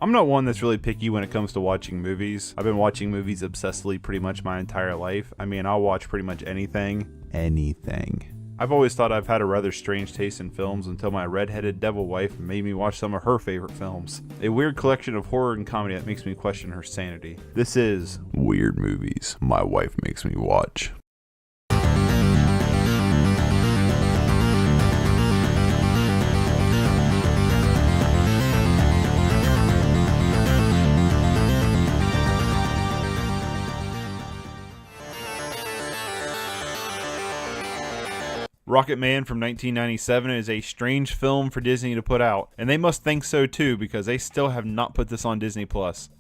I'm not one that's really picky when it comes to watching movies. I've been watching movies obsessively pretty much my entire life. I mean, I'll watch pretty much anything. I've always thought I've had a rather strange taste in films until my redheaded devil wife made me watch some of her favorite films. A weird collection of horror and comedy that makes me question her sanity. This is Weird Movies My Wife Makes Me Watch. Rocket Man from 1997 is a strange film for Disney to put out, and they must think so too because they still have not put this on Disney+.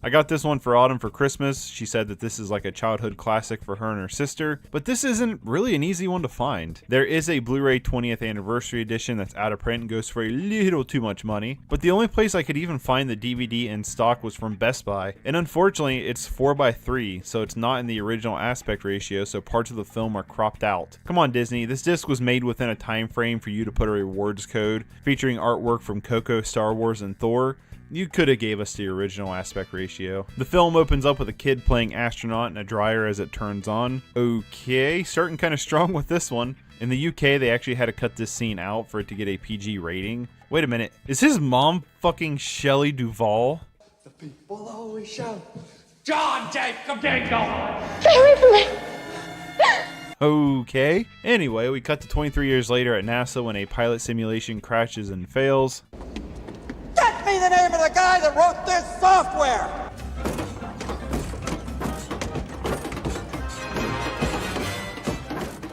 I got this one for Autumn for Christmas. She said that this is like a childhood classic for her and her sister, but this isn't really an easy one to find. There is a Blu-ray 20th anniversary edition that's out of print and goes for a little too much money, but the only place I could even find the DVD in stock was from Best Buy, and unfortunately it's 4:3, so it's not in the original aspect ratio, so parts of the film are cropped out. Come on Disney, this disc was made within a time frame for you to put a rewards code featuring artwork from Coco, Star Wars, and Thor. You could have gave us the original aspect ratio. The film opens up with a kid playing astronaut in a dryer as it turns on. Okay, starting kind of strong with this one. In the UK, they actually had to cut this scene out for it to get a PG rating. Wait a minute, is his mom fucking Shelley Duvall? The people always shout, John Jacob Dingle! Stay away from me! Okay. Anyway, we cut to 23 years later at NASA when a pilot simulation crashes and fails. Get me the name of the guy that wrote this software!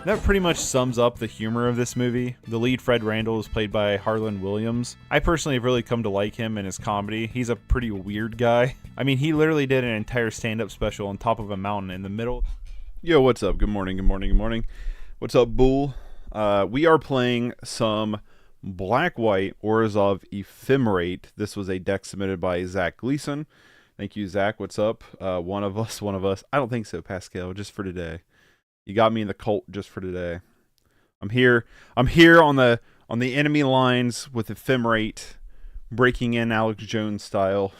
That pretty much sums up the humor of this movie. The lead, Fred Randall, is played by Harlan Williams. I personally have really come to like him and his comedy. He's a pretty weird guy. I mean, he literally did an entire stand-up special on top of a mountain in the middle. Yo, what's up? Good morning, good morning, good morning. What's up, Bull? We are playing some Black-White Orzhov Ephemerate. This was a deck submitted by Zach Gleason. Thank you, Zach. What's up? One of us. I don't think so, Pascal, just for today. You got me in the cult just for today. I'm here on the enemy lines with Ephemerate, breaking in Alex Jones style.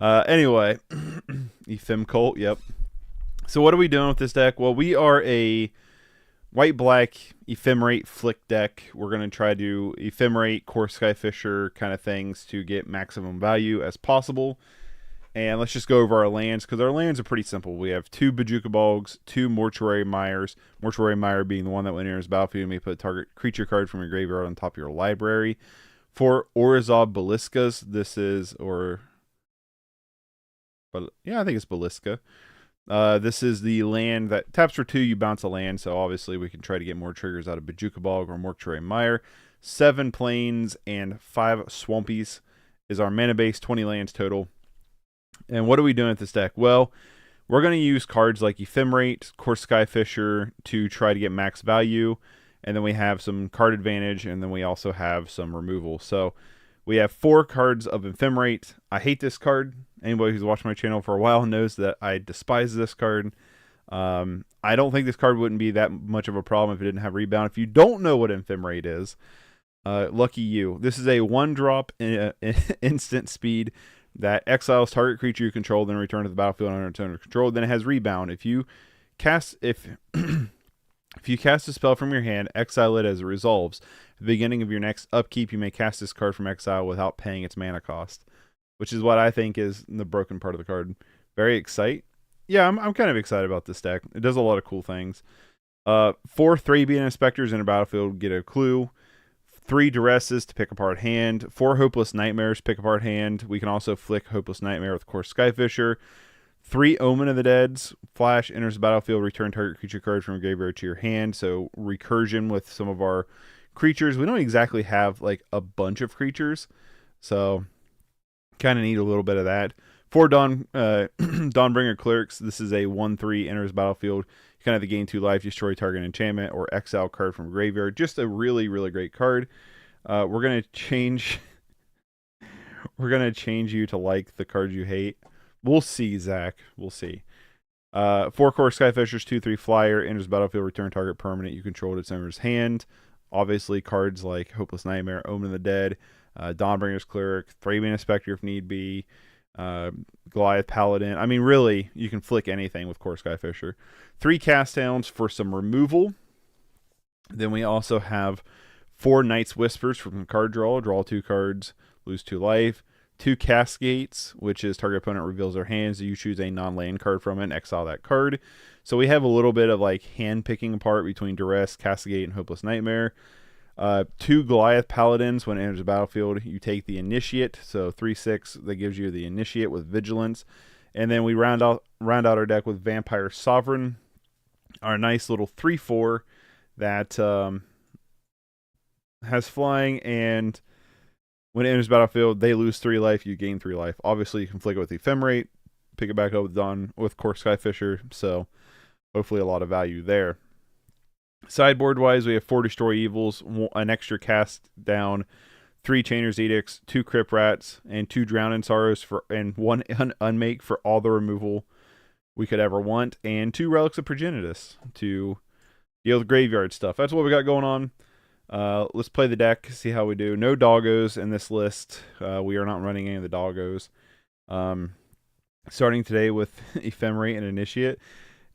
Anyway, Ephem cult, yep. So what are we doing with this deck? Well, we are a white-black Ephemerate flick deck. We're going to try to Ephemerate, Core Skyfisher kind of things to get maximum value as possible. And let's just go over our lands, because our lands are pretty simple. We have 2 Bojuka Bogs, 2 Mortuary Mires, Mortuary Mire being the one that when enters battlefield, you may put a target creature card from your graveyard on top of your library. 4 Orzhov Baliskas, this is, but yeah, I think it's Baliska. This is the land that taps for 2, you bounce a land, so obviously we can try to get more triggers out of Bojuka Bog or Mortuary Mire. 7 plains and 5 swampies is our mana base, 20 lands total. And what are we doing with this deck? Well, we're going to use cards like Ephemerate, Core Skyfisher to try to get max value, and then we have some card advantage, and then we also have some removal. So we have 4 cards of Ephemerate. I hate this card. Anybody who's watched my channel for a while knows that I despise this card. I don't think this card wouldn't be that much of a problem if it didn't have rebound. If you don't know what Ephemerate is, lucky you. This is a 1-drop instant speed that exiles target creature you control, then return to the battlefield under its own control. Then it has rebound. If you cast if you cast a spell from your hand, exile it as it resolves. At the beginning of your next upkeep, you may cast this card from exile without paying its mana cost, which is what I think is the broken part of the card. Very excited. Yeah, I'm kind of excited about this deck. It does a lot of cool things. 4 Thrabian Inspectors in a battlefield get a clue. 3 Duresses to pick apart hand. 4 Hopeless Nightmares, pick apart hand. We can also flick Hopeless Nightmare with Core Skyfisher. 3 Omen of the Deads. Flash enters the battlefield, return target creature card from your graveyard to your hand. So recursion with some of our creatures. We don't exactly have like a bunch of creatures, so kind of need a little bit of that. 4 Dawnbringer Clerics. This is a 1/3 enters battlefield. You kind of have to gain 2 life, destroy target enchantment, or exile card from graveyard. Just a really, really great card. We're gonna change. We're gonna change you to like the cards you hate. We'll see, Zach. We'll see. 4 Core Skyfishers, 2/3 flyer, enters battlefield, return target permanent you control to its owner's hand. Obviously, cards like Hopeless Nightmare, Omen of the Dead, Dawnbringer's Cleric, Thrabian Inspector if need be, Goliath Paladin. I mean, really, you can flick anything with Core Skyfisher. 3 cast downs for some removal. Then we also have 4 Night's Whispers from card draw. Draw 2 cards, lose 2 life. 2 Cascades, which is target opponent reveals their hands. You choose a non-land card from it and exile that card. So we have a little bit of like hand picking apart between Duress, Cascade, and Hopeless Nightmare. 2 Goliath Paladins. When it enters the battlefield, you take the Initiate. So 3/6 that gives you the Initiate with Vigilance. And then we round out our deck with Vampire Sovereign, our nice little 3/4 that has flying, and when it enters the battlefield, they lose 3 life, you gain 3 life. Obviously, you can flick it with Ephemerate, pick it back up with Core Skyfisher, so hopefully a lot of value there. Sideboard-wise, we have 4 Destroy Evils, an extra cast down, 3 Chainer's Edicts, 2 Crypt Rats, and 2 Drown in Sorrows, and 1 Unmake for all the removal we could ever want, and 2 Relics of Progenitus to deal with graveyard stuff. That's what we got going on. Let's play the deck, see how we do. No doggos in this list. We are not running any of the doggos. Starting today with Ephemerate and Initiate.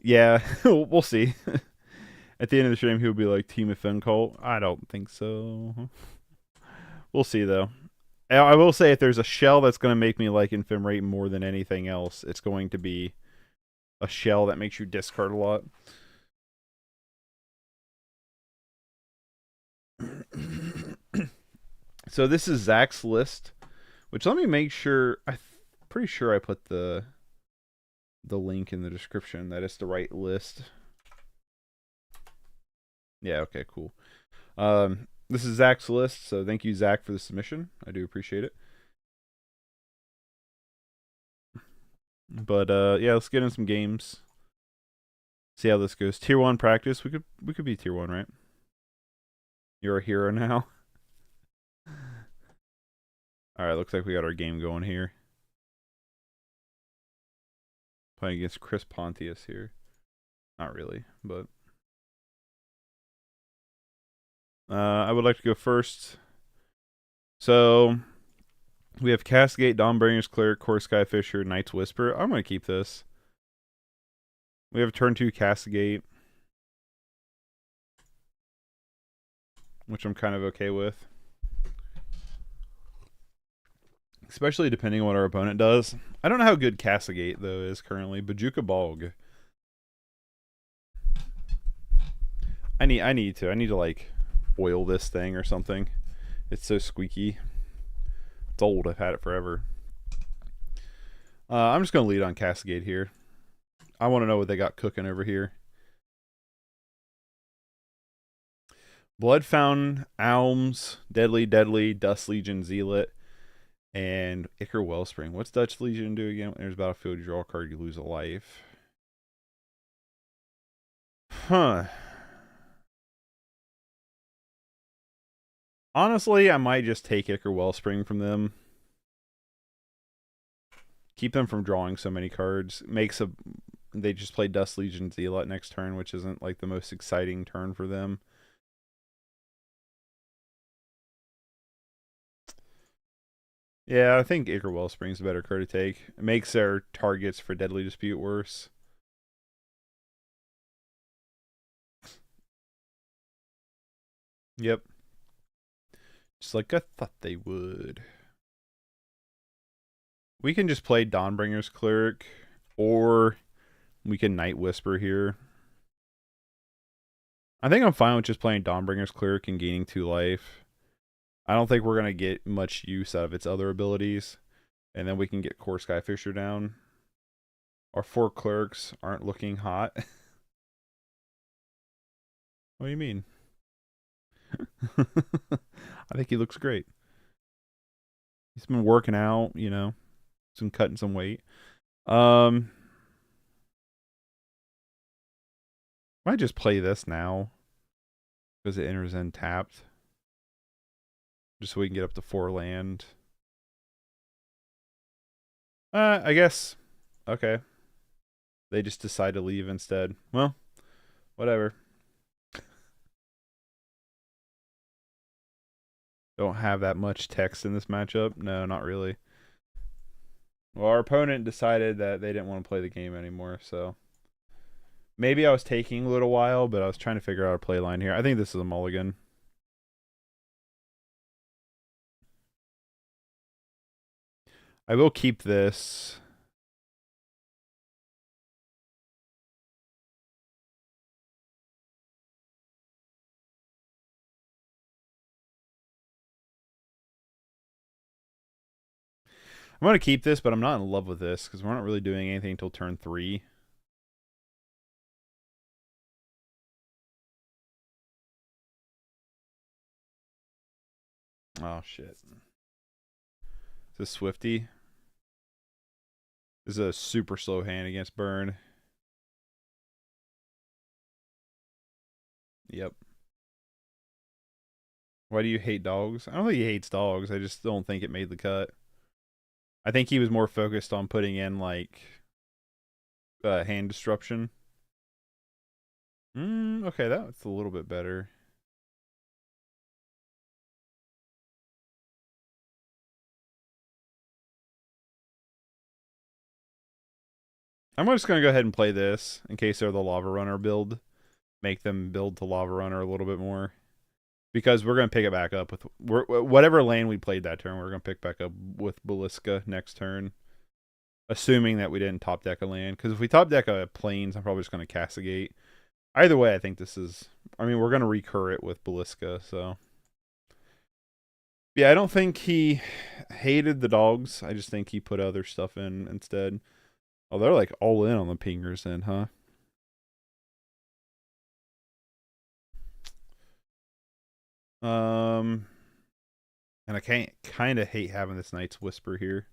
Yeah, we'll see. At the end of the stream, he'll be like, Team Ephem Cult. I don't think so. We'll see, though. I will say, if there's a shell that's going to make me like Ephemerate more than anything else, it's going to be a shell that makes you discard a lot. So this is Zach's list, which let me make sure. I'm pretty sure I put the link in the description that it's the right list. Yeah, okay, cool. This is Zach's list, so thank you, Zach, for the submission. I do appreciate it. But yeah, let's get in some games. See how this goes. Tier 1 practice. We could be Tier 1, right? You're a hero now. Alright, looks like we got our game going here. Playing against Chris Pontius here. Not really, but I would like to go first. So we have Cascade, Dawnbringer's Cleric, Core Skyfisher, Night's Whisper. I'm going to keep this. We have turn 2 Cascade, which I'm kind of okay with. Especially depending on what our opponent does. I don't know how good Cascade, though, is currently. Bajuka Bog. I need to, like, oil this thing or something. It's so squeaky. It's old. I've had it forever. I'm just going to lead on Cascade here. I want to know what they got cooking over here. Blood Fountain, Alms, Deadly, Dust Legion, Zealot, and Ichor Wellspring. What's Dutch Legion do again? When there's battlefield, you draw a card, you lose a life. Huh. Honestly, I might just take Ichor Wellspring from them. Keep them from drawing so many cards. They just play Dust Legion Zealot next turn, which isn't like the most exciting turn for them. Yeah, I think Ichor Wellspring's a better card to take. It makes their targets for Deadly Dispute worse. Yep. Just like I thought they would. We can just play Dawnbringer's Cleric, or we can Night Whisper here. I think I'm fine with just playing Dawnbringer's Cleric and gaining 2 life. I don't think we're going to get much use out of its other abilities. And then we can get Core Skyfisher down. Our 4 clerics aren't looking hot. What do you mean? I think he looks great. He's been working out, you know, cutting some weight. Might just play this now because it enters in tapped. Just so we can get up to 4 land. I guess. Okay. They just decide to leave instead. Well, whatever. Don't have that much text in this matchup. No, not really. Well, our opponent decided that they didn't want to play the game anymore, so maybe I was taking a little while, but I was trying to figure out a play line here. I think this is a mulligan. I will keep this. I'm going to keep this, but I'm not in love with this because we're not really doing anything until turn 3. Oh, shit. Is this Swifty? This is a super slow hand against Burn. Yep. Why do you hate dogs? I don't think he hates dogs. I just don't think it made the cut. I think he was more focused on putting in, like, hand disruption. Okay, that's a little bit better. I'm just going to go ahead and play this in case they're the Lava Runner build. Make them build to Lava Runner a little bit more. Because we're going to pick it back up with whatever lane we played that turn, we're going to pick back up with Baliska next turn. Assuming that we didn't top deck a land. Because if we top deck a Plains, I'm probably just going to Castigate. Either way, I think this is... I mean, we're going to recur it with Baliska, so... Yeah, I don't think he hated the dogs. I just think he put other stuff in instead. Oh, they're like all in on the pingers then, huh? And I kind of hate having this Knight's Whisper here.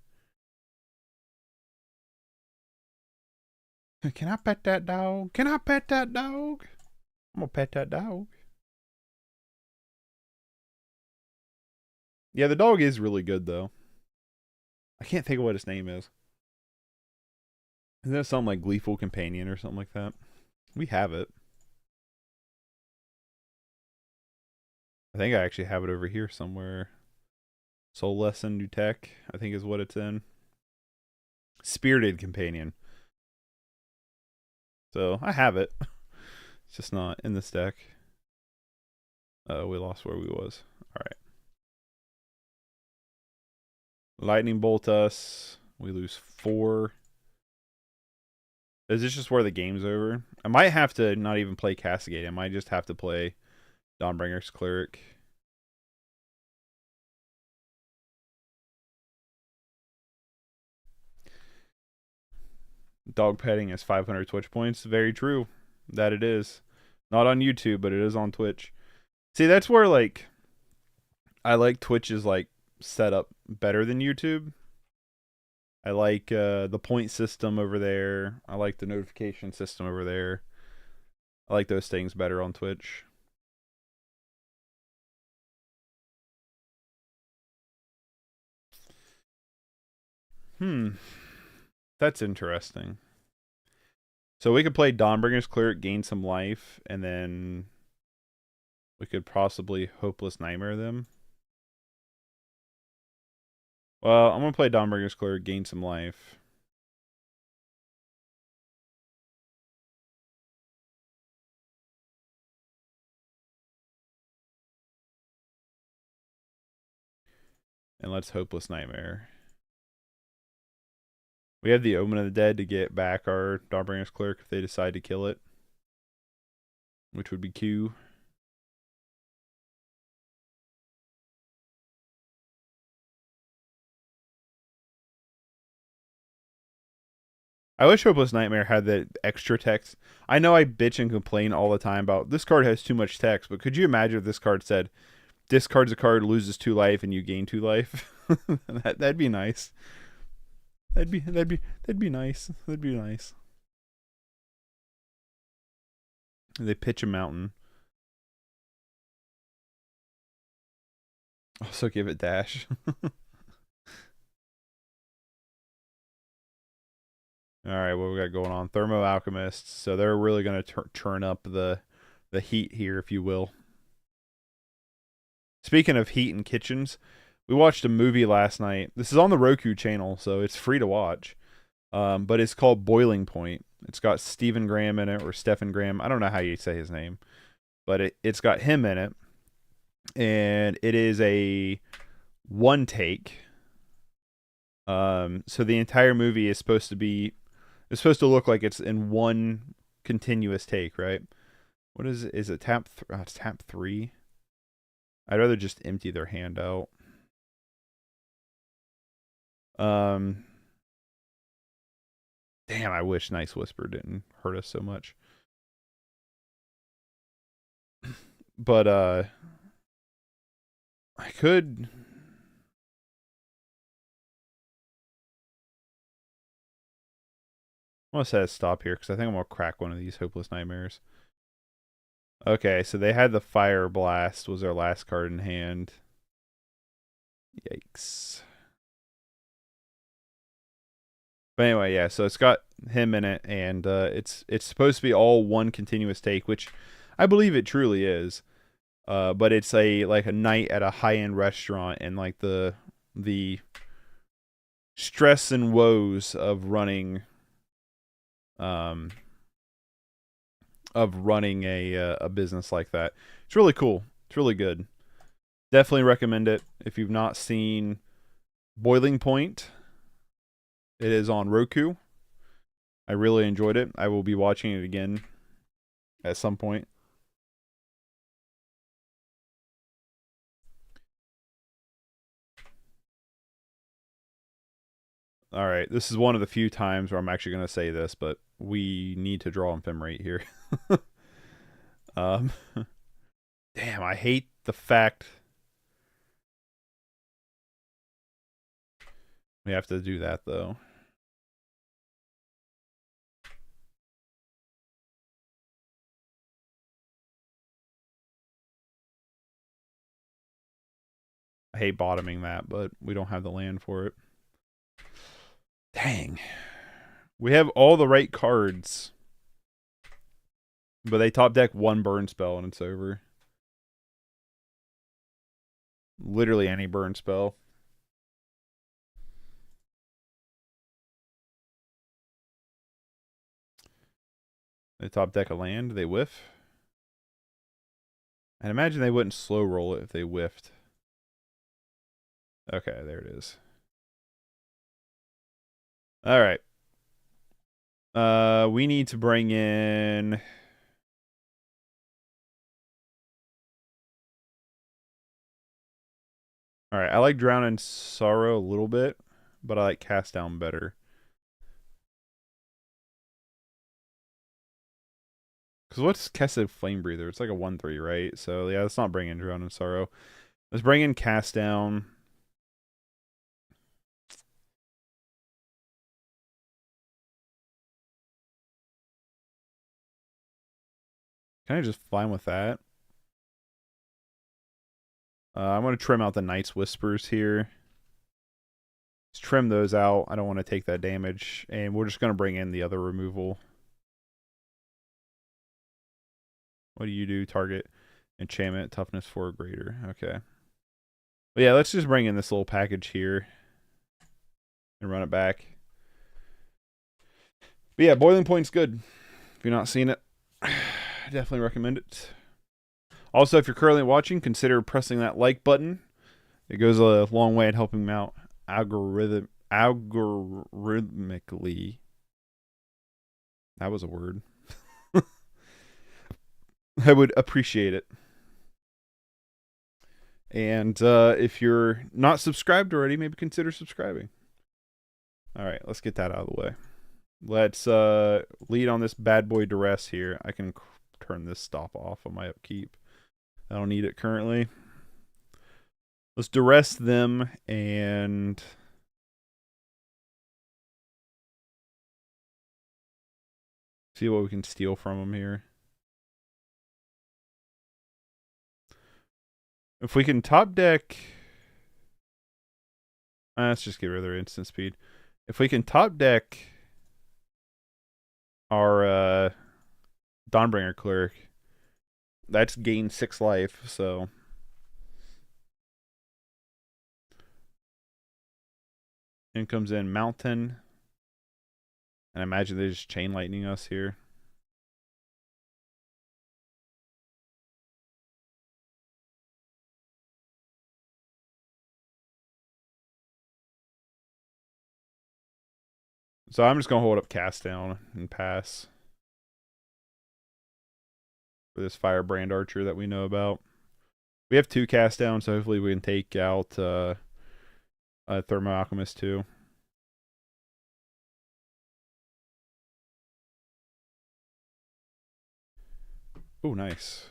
Can I pet that dog? Can I pet that dog? I'm gonna pet that dog. Yeah, the dog is really good though. I can't think of what his name is. Isn't that something like Gleeful Companion or something like that? We have it. I think I actually have it over here somewhere. Soul Lesson, New Tech, I think is what it's in. Spirited Companion. So, I have it. It's just not in this deck. We lost where we was. Alright. Lightning Bolt us. We lose 4. Is this just where the game's over? I might have to not even play Castigate. I might just have to play Dawnbringer's Cleric. Dog petting is 500 Twitch points. Very true. That it is. Not on YouTube, but it is on Twitch. See, that's where, like, I like Twitch's, like, setup better than YouTube. I like the point system over there. I like the notification system over there. I like those things better on Twitch. That's interesting. So we could play Dawnbringer's Cleric, gain some life, and then we could possibly Hopeless Nightmare them. Well, I'm going to play Dawnbringer's Cleric, gain some life. And let's Hopeless Nightmare. We have the Omen of the Dead to get back our Dawnbringer's Cleric if they decide to kill it. Which would be Q. I wish Hopeless Nightmare had that extra text. I know I bitch and complain all the time about this card has too much text, but could you imagine if this card said, discards a card, loses 2 life, and you gain 2 life? That'd be nice. That'd be nice. That'd be nice. They pitch a mountain. Also give it dash. Alright, what we got going on? Thermo Alchemists. So they're really going to turn up the heat here, if you will. speaking of heat and kitchens, we watched a movie last night. This is on the Roku channel, so it's free to watch. But it's called Boiling Point. It's got Stephen Graham in it, or Stephen Graham. I don't know how you say his name, but it's got him in it, and it is a one take. So the entire movie is supposed to look like it's in one continuous take, right? What is it? Is it tap? It's tap 3. I'd rather just empty their hand out. Damn, I wish Nice Whisper didn't hurt us so much. But I could. I'm gonna set a stop here because I think I'm gonna crack one of these Hopeless Nightmares. Okay, so they had the Fire Blast was their last card in hand. Yikes. But anyway, yeah, so it's got him in it, and it's supposed to be all one continuous take, which I believe it truly is. But it's like a night at a high-end restaurant, and like the stress and woes of running a business like that. It's really cool. It's really good. Definitely recommend it if you've not seen Boiling Point. It is on Roku. I really enjoyed it. I will be watching it again at some point. All right, this is one of the few times where I'm actually going to say this, but we need to draw Ephemerate here. Damn, I hate the fact we have to do that, though. I hate bottoming that, but we don't have the land for it. Dang. We have all the right cards. But they top deck one burn spell and it's over. Literally any burn spell. They top deck a land, they whiff. And imagine they wouldn't slow roll it if they whiffed. Okay, there it is. All right. We need to bring in. All right, I like Drown in Sorrow a little bit, but I like Cast Down better. Because what's Kessid Flame Breather? It's like a 1/3, right? So yeah, let's not bring in Drown in Sorrow. Let's bring in Cast Down. Can I just fine with that? I'm going to trim out the Night's Whispers here. Let's trim those out. I don't want to take that damage. And we're just going to bring in the other removal. What do you do? Target enchantment, toughness 4 or greater. Okay. But yeah, let's just bring in this little package here. And run it back. But yeah, Boiling Point's good. If you're not seeing it, I definitely recommend it. Also, if you're currently watching, consider pressing that like button. It goes a long way at helping me out algorithmically. That was a word. I would appreciate it. And if you're not subscribed already, maybe consider subscribing. All right, let's get that out of the way. Let's lead on this bad boy duress here. I can turn this stop off on my upkeep. I don't need it currently. Let's duress them and see what we can steal from them here. If we can top deck... let's just get rid of their instant speed. If we can top deck our Dawnbringer Cleric, that's gained 6 life, so... In comes in Mountain. And I imagine they're just chain lightning us here. So I'm just going to hold up Cast Down and pass. For this Firebrand Archer that we know about. We have 2 Cast Down, so hopefully we can take out Thermo Alchemist too. Oh, nice.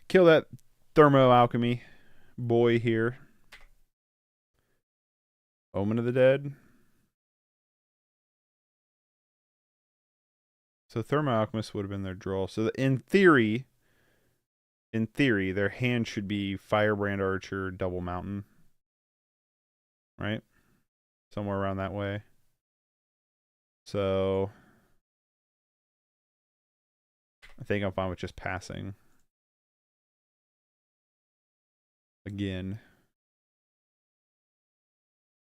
Kill that Thermo Alchemy boy here. Omen of the Dead. So Thermo Alchemist would have been their draw. So in theory, their hand should be Firebrand Archer, Double Mountain. Right? Somewhere around that way. So I think I'm fine with just passing. Again.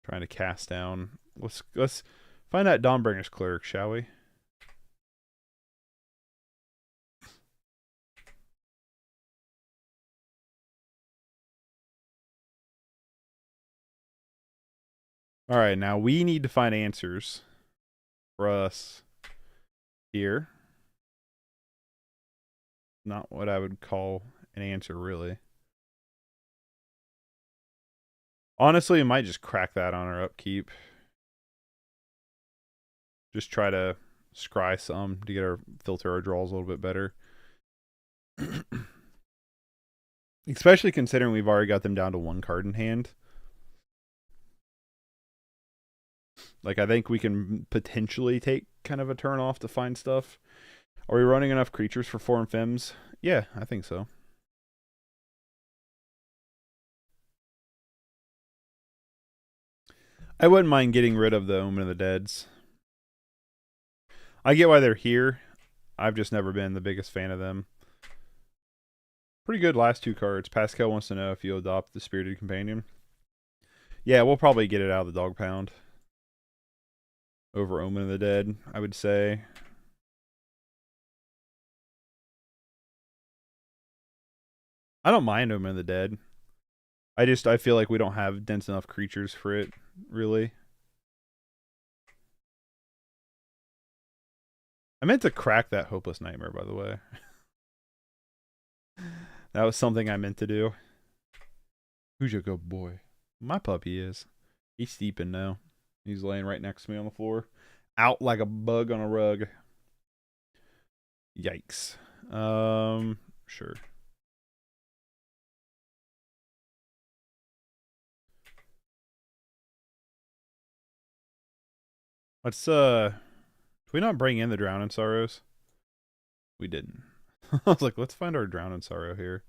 Trying to cast down. Let's find that Dawnbringer's Cleric, shall we? Alright, now we need to find answers for us here. Not what I would call an answer, really. Honestly, I might just crack that on our upkeep. Just try to scry some to get our filter our draws a little bit better. Especially considering we've already got them down to 1 card in hand. Like, I think we can potentially take kind of a turn off to find stuff. Are we running enough creatures for 4 Infims? Yeah, I think so. I wouldn't mind getting rid of the Omen of the Deads. I get why they're here. I've just never been the biggest fan of them. Pretty good last 2 cards. Pascal wants to know if you adopt the Spirited Companion. Yeah, we'll probably get it out of the Dog Pound. Over Omen of the Dead, I would say. I don't mind Omen of the Dead. I feel like we don't have dense enough creatures for it, really. I meant to crack that Hopeless Nightmare, by the way. That was something I meant to do. Who's your good boy? My puppy is. He's sleeping now. He's laying right next to me on the floor. Out like a bug on a rug. Yikes. Sure. Let's, did we not bring in the Drown in Sorrows? We didn't. I was like, let's find our Drown in Sorrow here.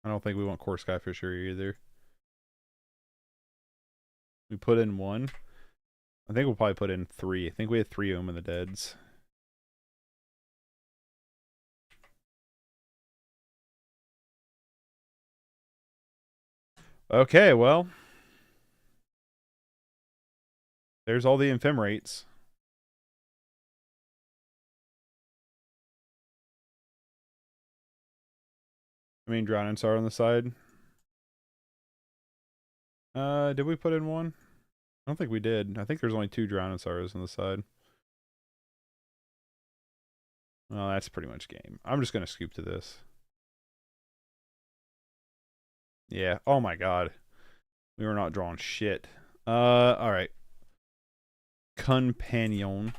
I don't think we want Core Skyfisher either. We put in 1. I think we'll probably put in 3. I think we had 3 Omen of the Deads. Okay, well. There's all the Ephemerates. I mean, Drown and Sorrow on the side. Did we put in 1? I don't think we did. I think there's only 2 Drown and Sorrows on the side. Well, that's pretty much game. I'm just going to scoop to this. Yeah. Oh my god. We were not drawing shit. Alright. Companion.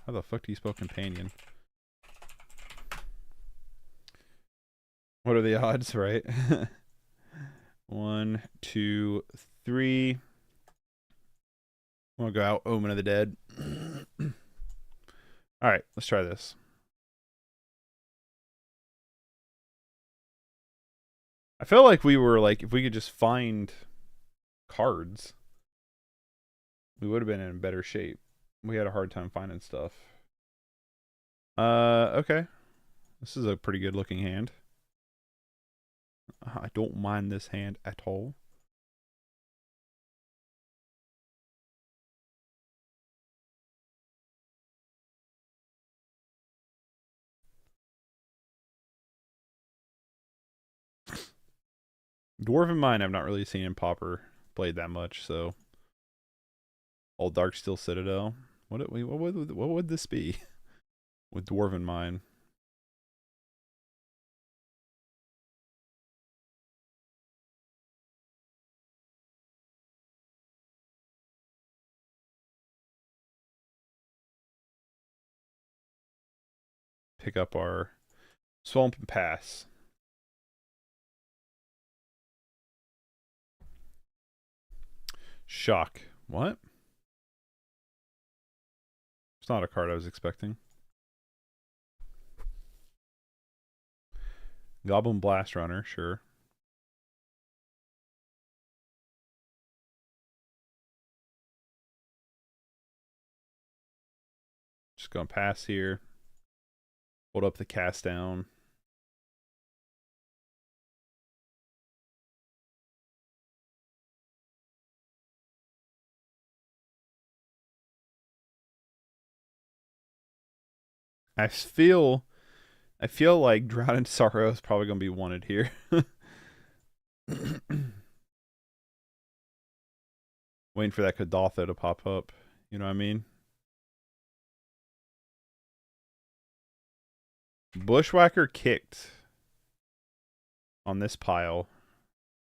How the fuck do you spell companion? What are the odds, right? 1, 2, 3. I'm gonna go out Omen of the Dead. All right, let's try this. I feel like we were like, if we could just find cards, we would have been in better shape. We had a hard time finding stuff. Okay. This is a pretty good looking hand. I don't mind this hand at all. Dwarven Mine I've not really seen in Pauper played that much, so. Old Darksteel Citadel. What would this be with Dwarven Mine? Pick up our Swamp and Pass. Shock. What? It's not a card I was expecting. Goblin Blast Runner, sure. Just gonna pass here. Hold up the cast down. I feel like Drown in Sorrow is probably gonna be wanted here. Waiting for that Kadotha to pop up. You know what I mean? Bushwhacker kicked on this pile.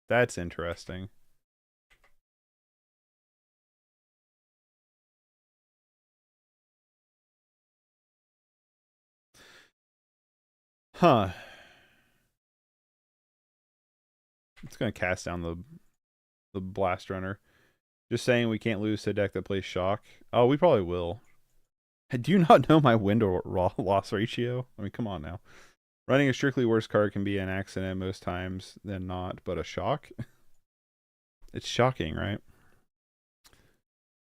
That's interesting. Huh. It's gonna cast down the Blast Runner. Just saying we can't lose to a deck that plays Shock. Oh, we probably will. Do you not know my window loss ratio? I mean, come on now. Running a strictly worse card can be an accident most times than not, but a Shock? It's shocking, right?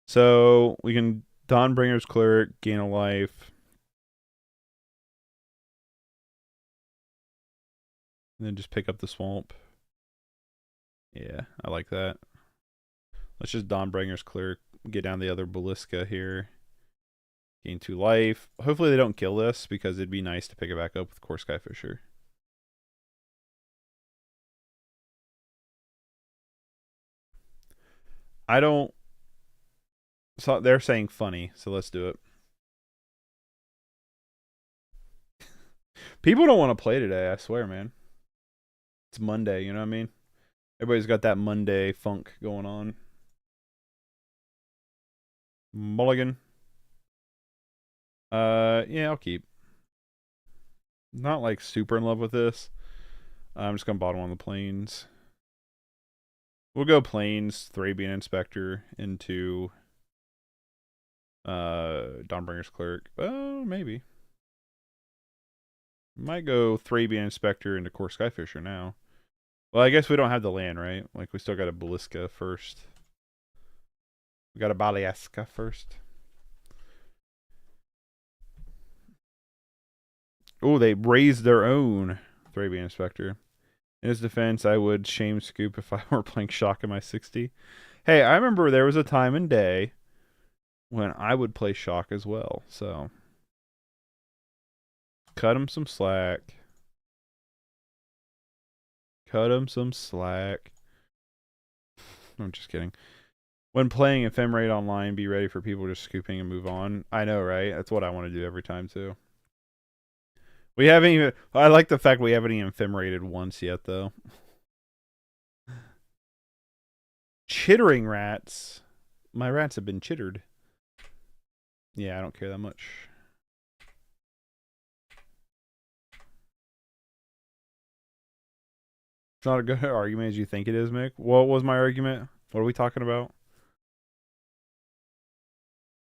So we can Dawnbringer's Cleric, gain a life. And then just pick up the Swamp. Yeah, I like that. Let's just Dawnbringer's Cleric, get down the other Ballista here. Gain 2 life. Hopefully they don't kill this, because it'd be nice to pick it back up with Core Skyfisher. I don't... So they're saying funny, so let's do it. People don't want to play today, I swear, man. It's Monday, you know what I mean? Everybody's got that Monday funk going on. Mulligan. Yeah, I'll keep. Not like super in love with this. I'm just gonna bottom on the planes. We'll go planes, Thrabian Inspector into Dawnbringer's Cleric. Oh, maybe. Might go Thrabian Inspector into Core Skyfisher now. Well, I guess we don't have the land, right? Like, we still got a Baliska first. We got a Baliaska first. Oh, they raised their own Thrabian Inspector. In his defense, I would shame Scoop if I were playing Shock in my 60. Hey, I remember there was a time and day when I would play Shock as well, so... Cut him some slack. Cut him some slack. I'm just kidding. When playing Ephemerate online, be ready for people just scooping and move on. I know, right? That's what I want to do every time, too. We haven't even... I like the fact we haven't even Ephemerated once yet, though. Chittering rats. My rats have been chittered. Yeah, I don't care that much. It's not a good argument as you think it is, Mick. What was my argument? What are we talking about?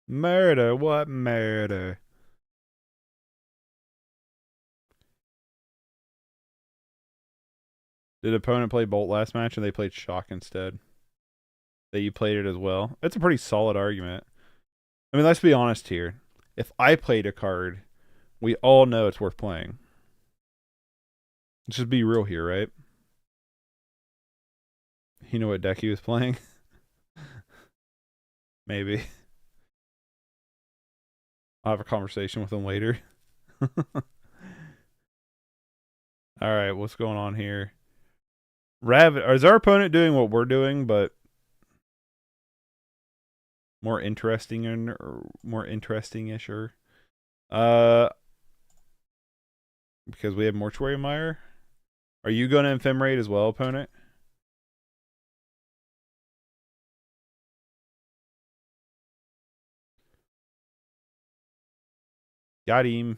Murder. What murder? Did opponent play Bolt last match and they played Shock instead? That you played it as well? It's a pretty solid argument. I mean, let's be honest here. If I played a card, we all know it's worth playing. Let's just be real here, right? You know what deck he was playing? Maybe. I'll have a conversation with him later. Alright, what's going on here? Is our opponent doing what we're doing, but more interesting or more interesting-ish, or because we have Mortuary Mire? Are you going to Ephemerate as well, opponent? Got him.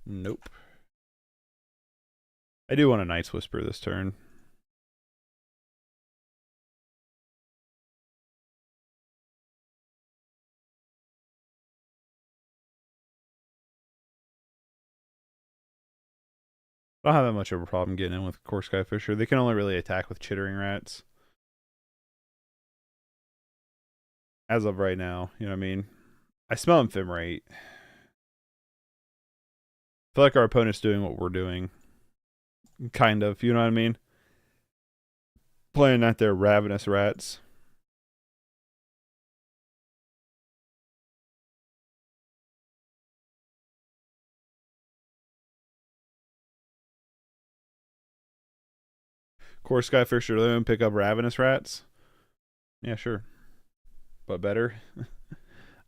Nope. I do want a Night's Whisper this turn. I don't have that much of a problem getting in with Core Skyfisher. They can only really attack with Chittering Rats. As of right now, you know what I mean? I smell Ephemerate. I feel like our opponent's doing what we're doing. Kind of, you know what I mean? Playing at their Ravenous Rats. Core Skyfisher Loon, pick up Ravenous Rats. Yeah, sure. But better.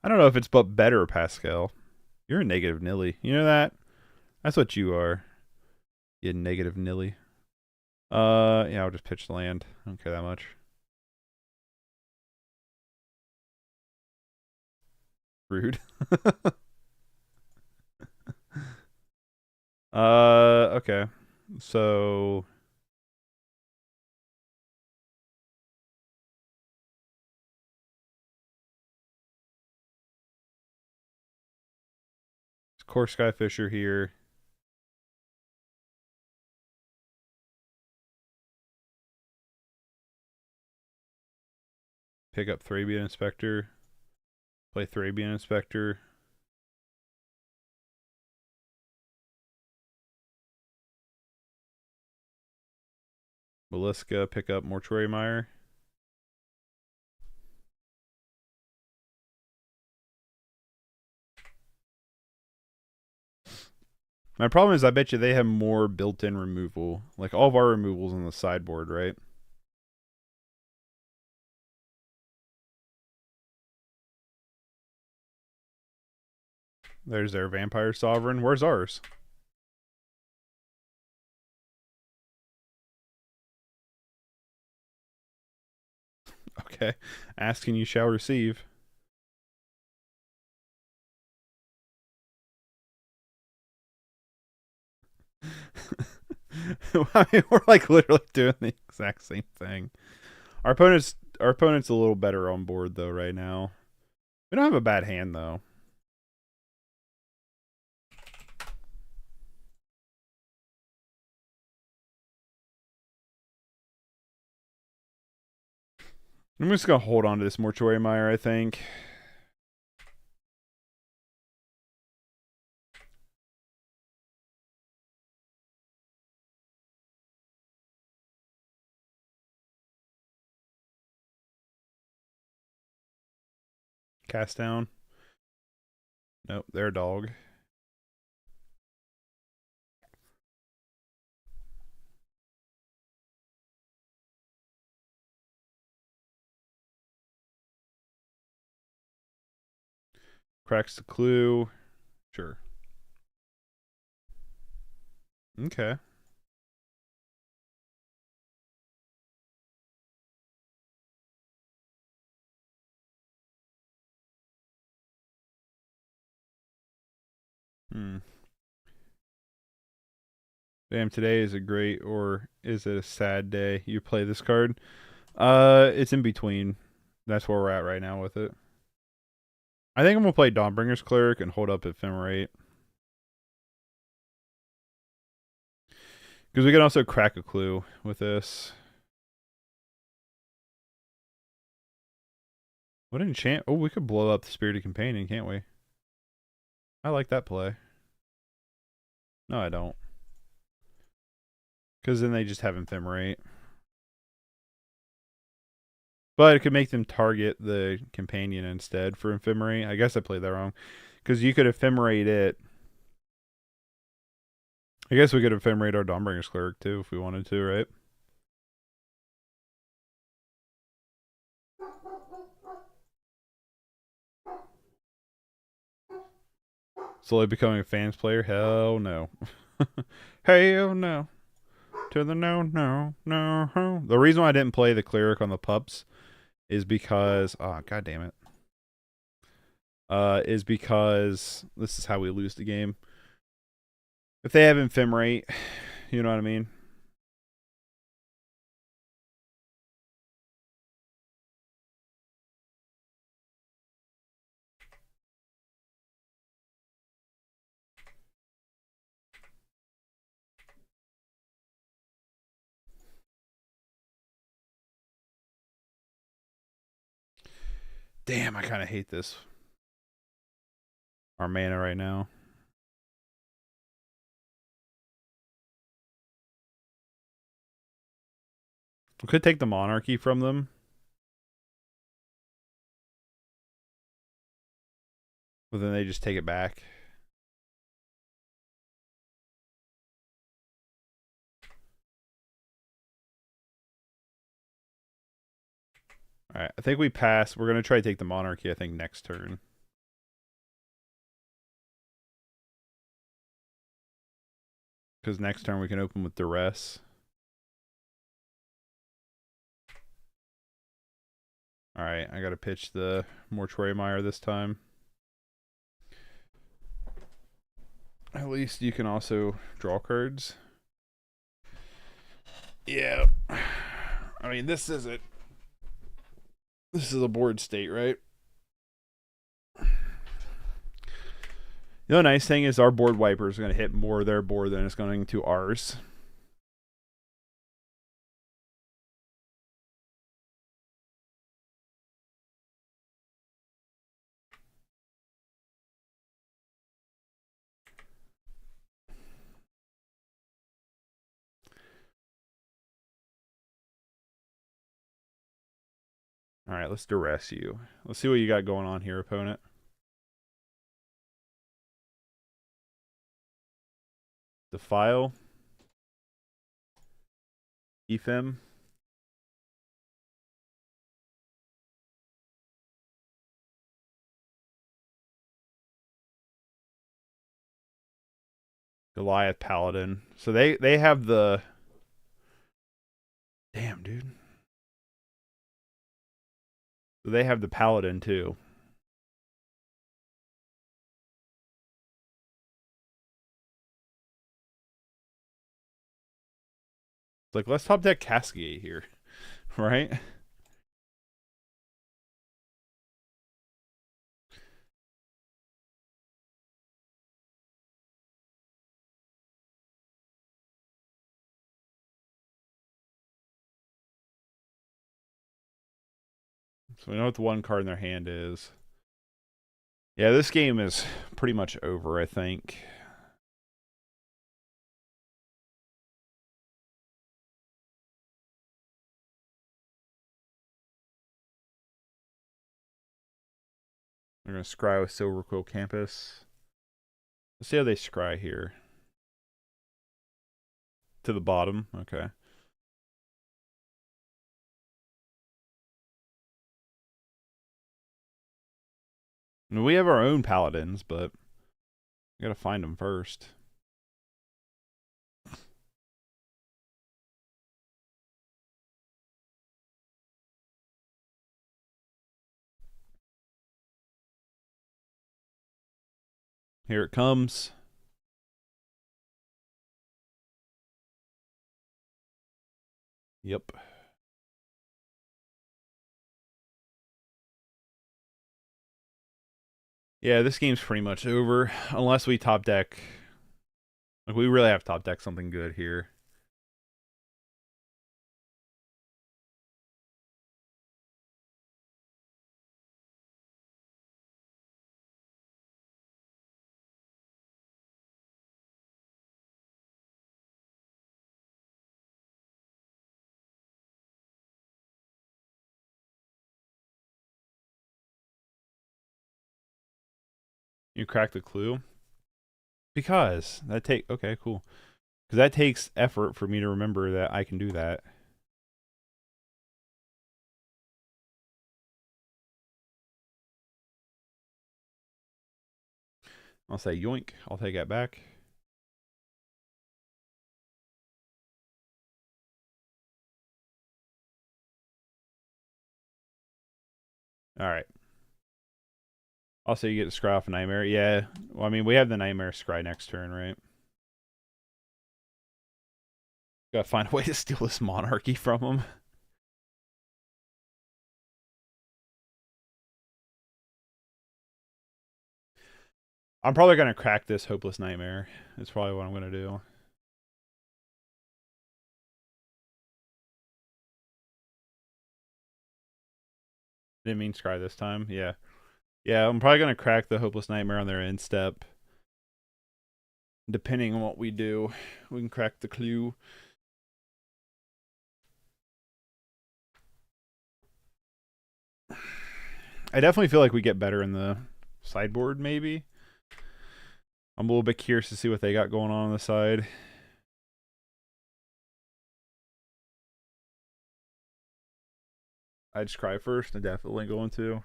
I don't know if it's but better, Pascal. You're a negative Nilly. You know that? That's what you are. You negative Nilly. Yeah, I'll just pitch the land. I don't care that much. Rude. Okay. So Core Skyfisher here. Pick up Thrabian Inspector. Play Thrabian Inspector. Mollusca, pick up Mortuary Mire. My problem is I bet you they have more built-in removal. Like all of our removals on the sideboard, right? There's their Vampire Sovereign. Where's ours? Okay. Ask and you shall receive. I mean, we're like literally doing the exact same thing. Our opponent's a little better on board though right now. We don't have a bad hand though. I'm just gonna hold on to this Mortuary Mire, I think. Cast down. Nope, they're a dog. Cracks the clue. Sure. Okay. Damn, today is a great or is it a sad day? You play this card? It's in between. That's where we're at right now with it. I think I'm gonna play Dawnbringer's Cleric and hold up Ephemerate. Because we can also crack a clue with this. What an enchant. Oh, we could blow up the Spirited Companion, can't we? I like that play. No, I don't. Because then they just have Ephemerate. But it could make them target the companion instead for Ephemerate. I guess I played that wrong. Because you could Ephemerate it. I guess we could Ephemerate our Dawnbringer's Cleric too if we wanted to, right? Slowly becoming a fans player? Hell no. Hell no. To the no, no, no. The reason why I didn't play the Cleric on the pups is because... Oh, god damn it. Is because this is how we lose the game. If they have Ephemerate, you know what I mean? Damn, I kind of hate this. Our mana right now. We could take the Monarchy from them. But then they just take it back. Alright, I think we pass. We're going to try to take the Monarchy, I think, next turn. Because next turn we can open with Duress. Alright, I got to pitch the Mortuary Mire this time. At least you can also draw cards. Yeah. I mean, this is it. This is a board state, right? The nice thing is our board wipers are going to hit more of their board than it's going to ours. All right, let's duress you. Let's see what you got going on here, opponent. Defile. Ephem. Goliath Paladin. So they have the... Damn, dude. So they have the Paladin, too. It's like, let's top deck Cascade here. Right? So we know what the one card in their hand is. Yeah, this game is pretty much over, I think. They're going to scry with Silver Quill Campus. Let's see how they scry here. To the bottom. Okay. I mean, we have our own paladins, but we gotta find them first. Here it comes. Yep. Yeah, this game's pretty much over unless we top deck. Like, we really have top deck something good here. You crack the clue? Because that take okay, cool. Because that takes effort for me to remember that I can do that. I'll say yoink. I'll take that back. All right. Also, you get to scry off a nightmare. Yeah. Well, I mean, we have the nightmare scry next turn, right? Gotta find a way to steal this monarchy from him. I'm probably gonna crack this hopeless nightmare. That's probably what I'm gonna do. Didn't mean scry this time. Yeah. Yeah, I'm probably gonna crack the hopeless nightmare on their end step. Depending on what we do, we can crack the clue. I definitely feel like we get better in the sideboard, maybe. I'm a little bit curious to see what they got going on the side. I just cry first. I'm definitely going to.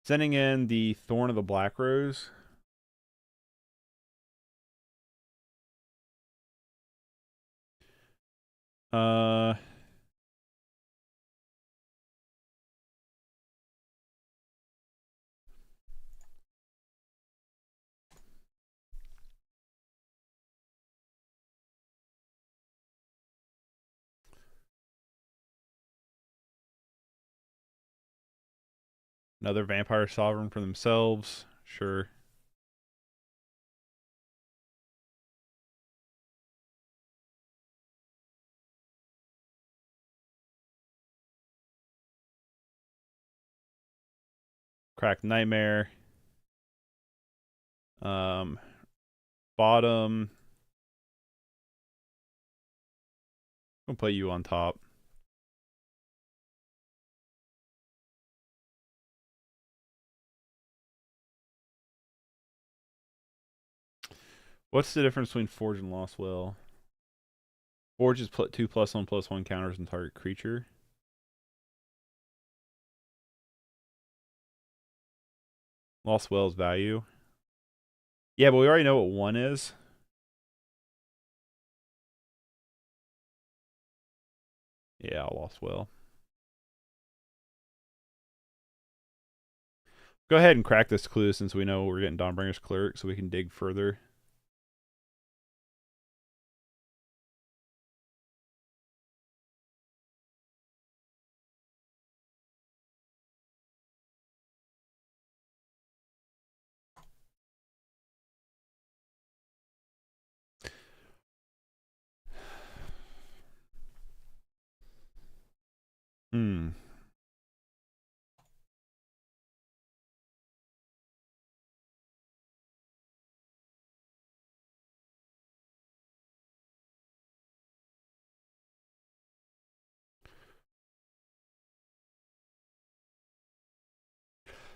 Sending in the Thorn of the Black Rose. Uh, Another Vampire Sovereign for themselves. Sure. Crack Nightmare. Um, Bottom. I'll put you on top. What's the difference between Forge and Lost Will? Forge is 2+1/+1 counters on target creature. Lost Will's value. Yeah, but we already know what 1 is. Yeah, Lost Will. Go ahead and crack this clue since we know we're getting Dawnbringer's Cleric, so we can dig further. Hmm.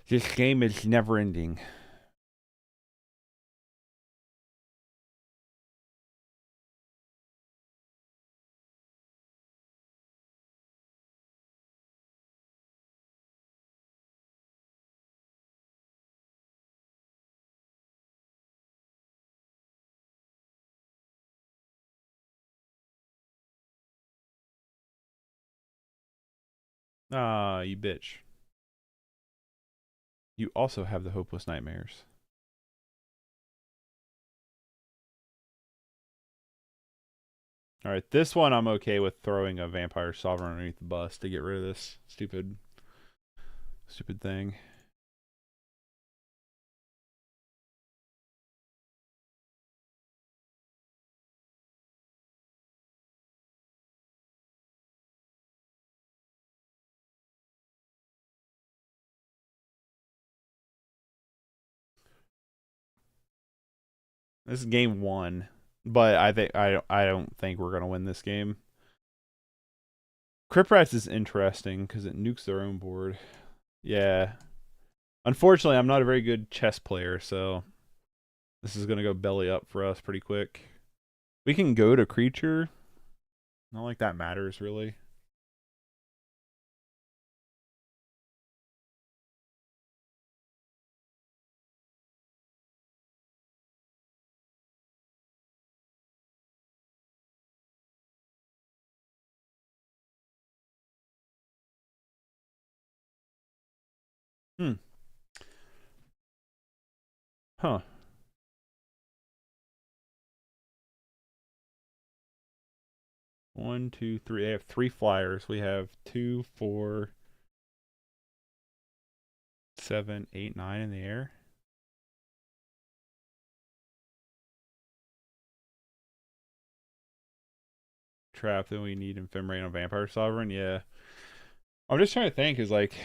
This game is never ending. Ah, you bitch. You also have the Hopeless Nightmares. All right, this one I'm okay with throwing a Vampire Sovereign underneath the bus to get rid of this stupid thing. This is game 1, but I don't think we're gonna win this game. Crypt Rats is interesting because it nukes their own board. Yeah. Unfortunately, I'm not a very good chess player, so this is gonna go belly up for us pretty quick. We can go to creature. Not like that matters really. Hmm. Huh. One, two, three. They have 3 flyers. We have 2, 4, 7, 8, 9 in the air. Trap. Then we need Ephemerate on Vampire Sovereign. Yeah. I'm just trying to think. Is like.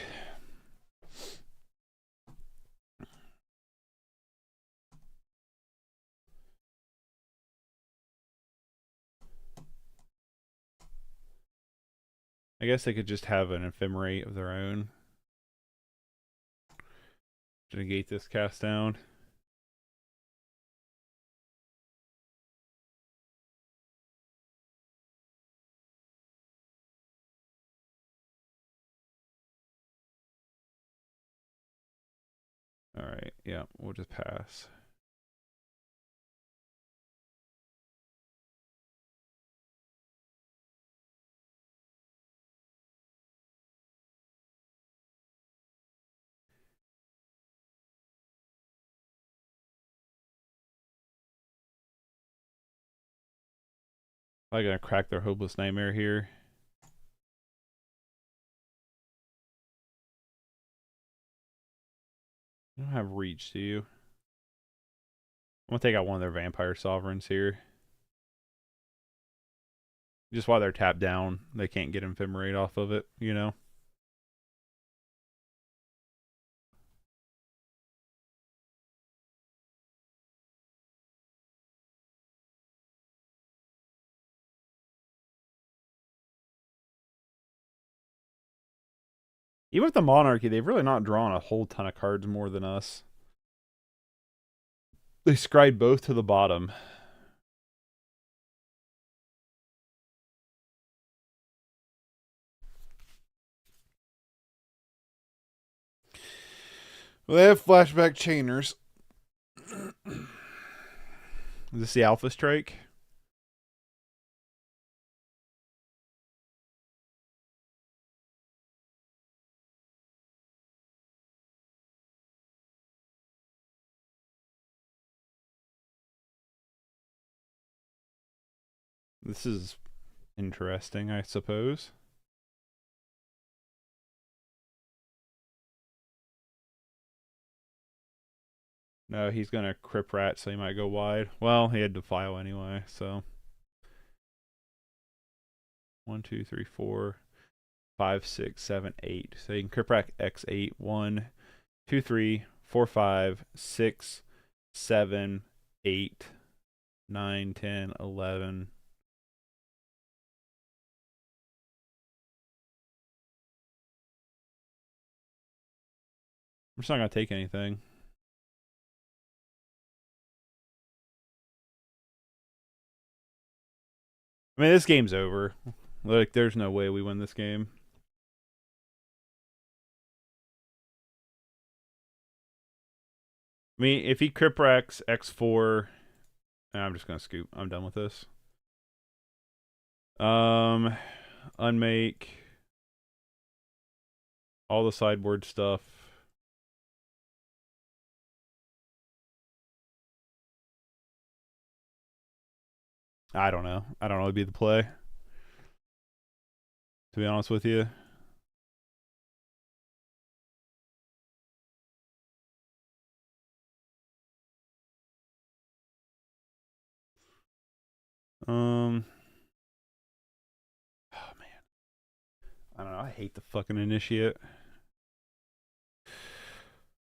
I guess they could just have an Ephemerate of their own to negate this cast down. All right. Yeah. We'll just pass. I'm gonna crack their Hopeless Nightmare here. You don't have reach, do you? I'm gonna take out one of their Vampire Sovereigns here. Just while they're tapped down, they can't get Ephemerate off of it, you know? Even with the Monarchy, they've really not drawn a whole ton of cards more than us. They scried both to the bottom. Well, they have Flashback Chainers. Is this the Alpha Strike? This is interesting, I suppose. No, he's gonna Crypt Rat, so he might go wide. Well, he had to file anyway, so 1, 2, 3, 4, 5, 6, 7, 8. So you can Crypt Rat X8. 1, 2, 3, 4, 5, 6, 7, 8, 9, 10, 11. I'm just not gonna take anything. I mean, this game's over. Like, there's no way we win this game. I mean, if he Crypt Rats X4, I'm just gonna scoop. I'm done with this. Unmake all the sideboard stuff. I don't know. I don't know. It'd be the play. To be honest with you. Um. Oh man. I don't know. I hate the fucking initiate.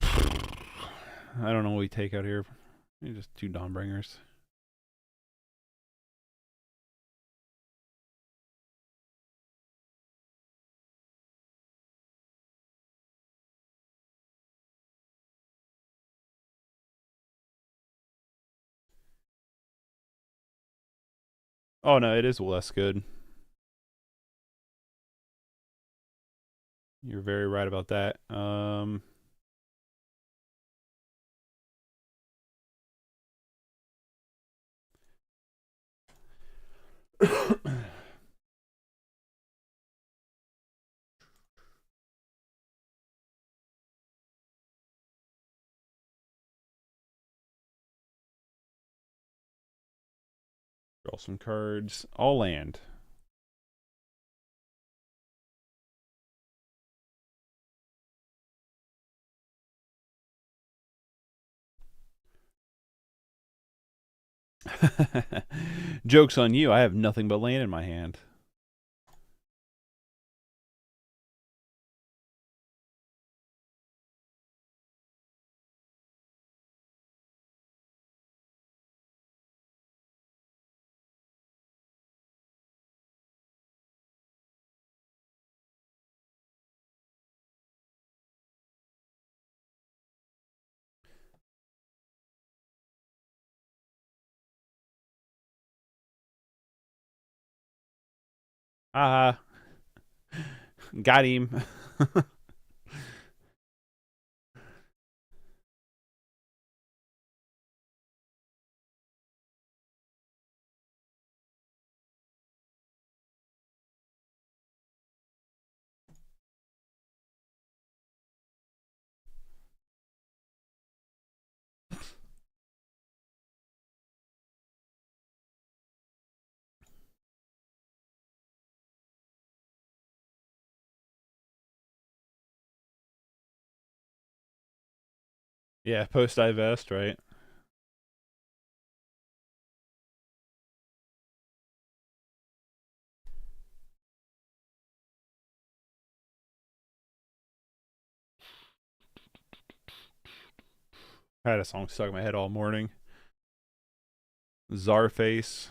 I don't know what we take out here. Just two Dawnbringers. Oh no, it is less good. You're very right about that. Draw some cards. All land. Joke's on you. I have nothing but land in my hand. Ah, got him. Yeah, post divest, right? I had a song stuck in my head all morning. Czarface,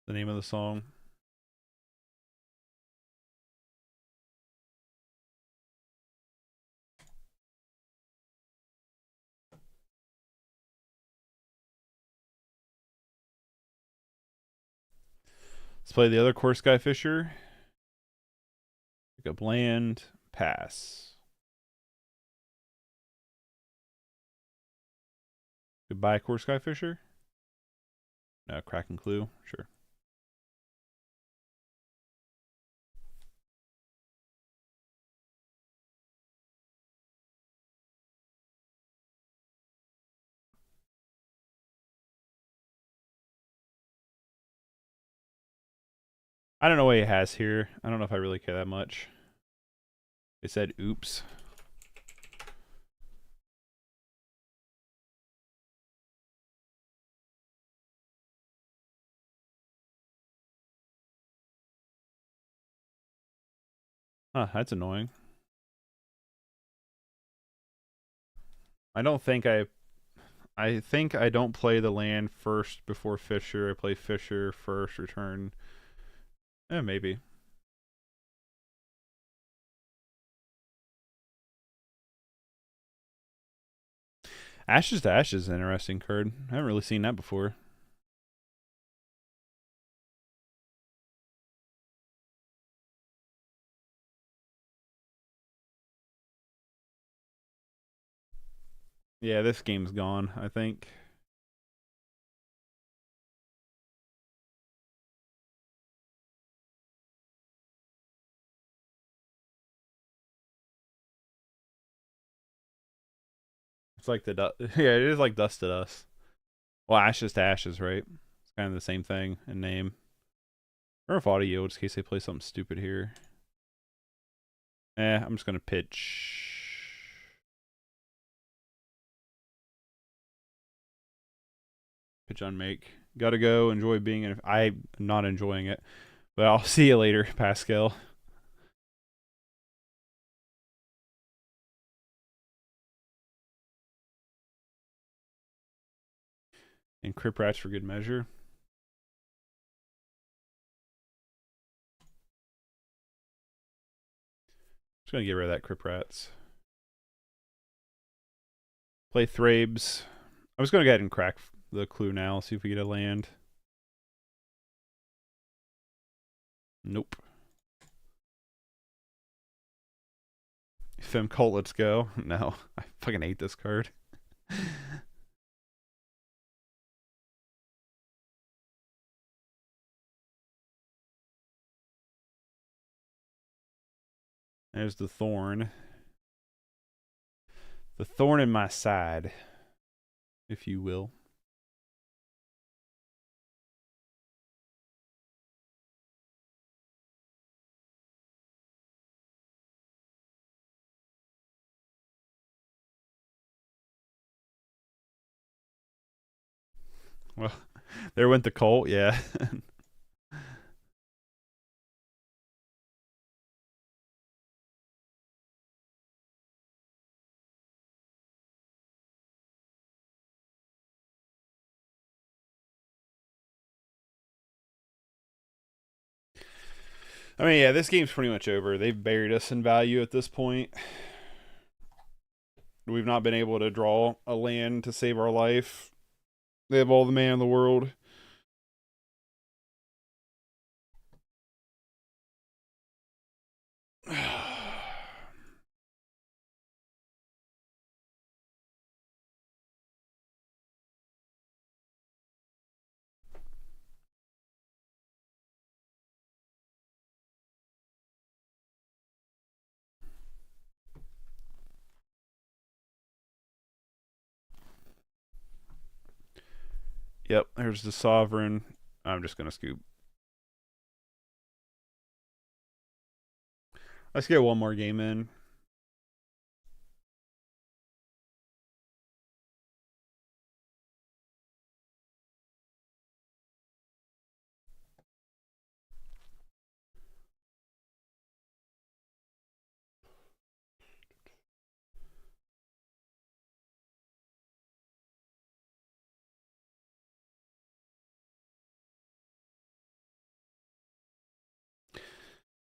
the name of the song. Let's play the other Core Sky Fisher. Pick up land. Pass. Goodbye, Core Sky Fisher. No, Kraken Clue. Sure. I don't know what he has here. I don't know if I really care that much. It said oops. Huh, that's annoying. I don't think I think I don't play the land first before Fisher. I play Fisher first, return. Maybe. Ashes to Ashes is an interesting card. I haven't really seen that before. Yeah, this game's gone, I think. It's like the yeah, it is like Dust to Dust. Well, Ashes to Ashes, right? It's kind of the same thing in name. Or if auto yield, just in case they play something stupid here. I'm just gonna pitch. Pitch on make. Gotta go. Enjoy being in. I'm not enjoying it. But I'll see you later, Pascal. And Crip Rats for good measure. Just gonna get rid of that Crip Rats. Play Thrabes. I'm just gonna go ahead and crack the clue now. See if we get a land. Nope. Fem Cult, let's go. No, I fucking hate this card. There's the thorn. The thorn in my side, if you will. Well, there went the Colt, yeah. I mean, yeah, this game's pretty much over. They've buried us in value at this point. We've not been able to draw a land to save our life. They have all the mana in the world. Yep, there's the Sovereign. I'm just going to scoop. Let's get one more game in.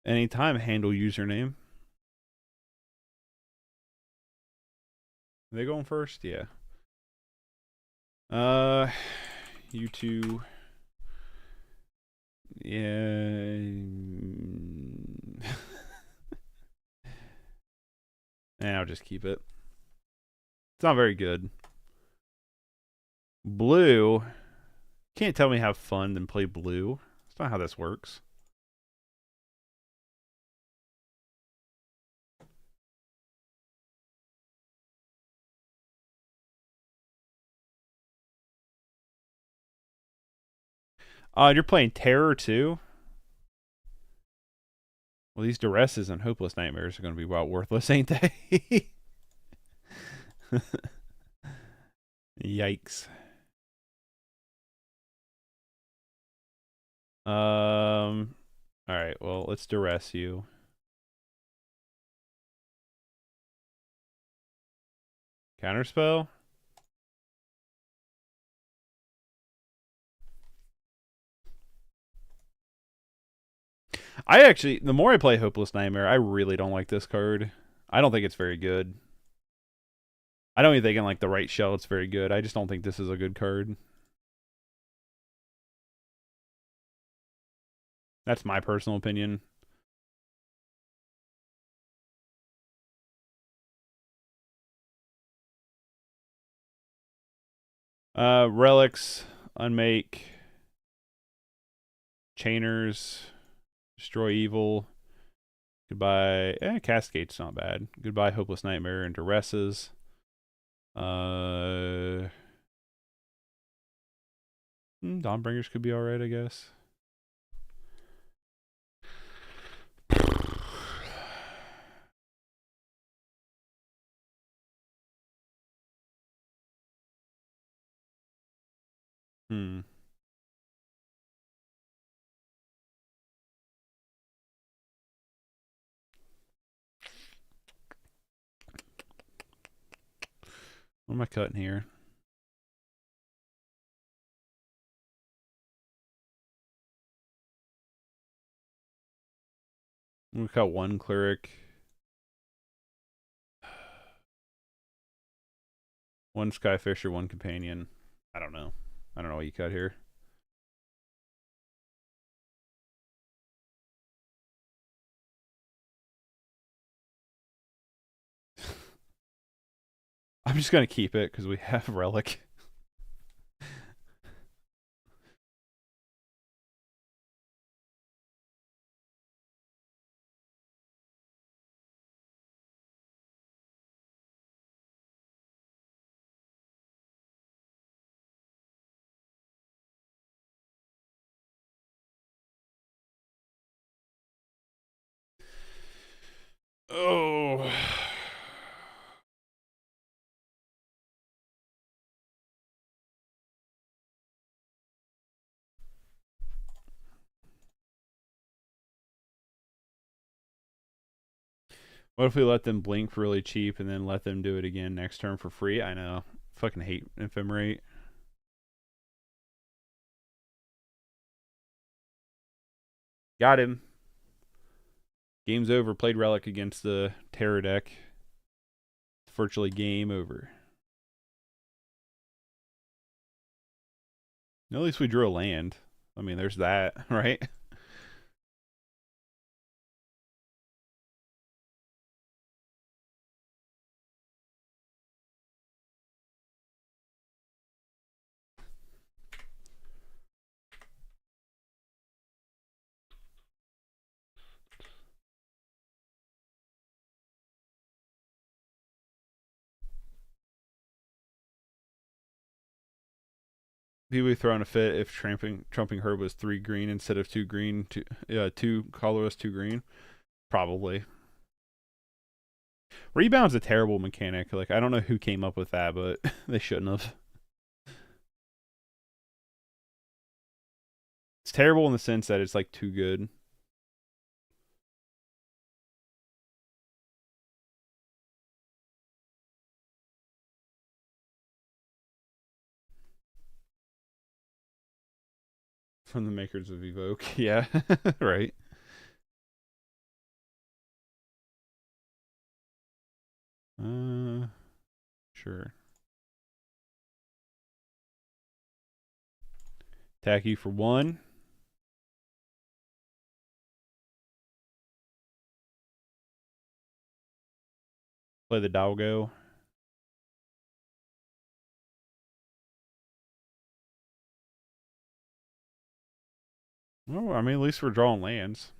Anytime, handle username. Are they going first? Yeah. You two. Yeah. I'll just keep it. It's not very good. Blue. Can't tell me have fun then play blue. That's not how this works. You're playing Terror too? Well, these Duresses and Hopeless Nightmares are going to be about worthless, ain't they? Yikes. Alright, well, let's Duress you. Counterspell? I actually, the more I play Hopeless Nightmare, I really don't like this card. I don't think it's very good. I don't even think in like the right shell it's very good. I just don't think this is a good card. That's my personal opinion. Relics, Unmake, Chainers, Destroy Evil. Goodbye. Cascade's not bad. Goodbye, Hopeless Nightmare and Duresses. Dawnbringers could be alright, I guess. Hmm. What am I cutting here? We cut one cleric. One skyfisher, one companion. I don't know. I don't know what you cut here. I'm just gonna keep it because we have relic. Oh. What if we let them blink for really cheap and then let them do it again next turn for free? I know. Fucking hate Ephemerate. Got him. Game's over. Played Relic against the Terror deck. Virtually game over. At least we drew a land. I mean, there's that, right? People be throwing a fit if trumping Herb was 3 green instead of 2 green. 2 colorless, 2 green. Probably. Rebound's a terrible mechanic. Like, I don't know who came up with that, but they shouldn't have. It's terrible in the sense that it's like too good. From the makers of Evoke. Yeah, right. Sure. Attack you for 1. Play the doggo. Oh, I mean, at least we're drawing lands.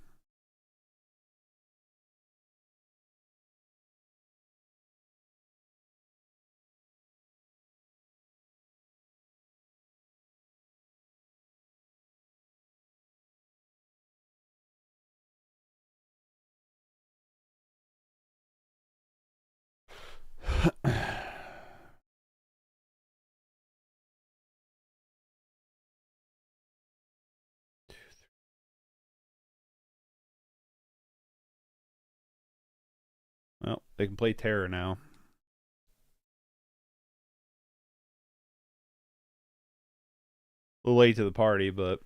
Well, they can play Terror now. A little late to the party, but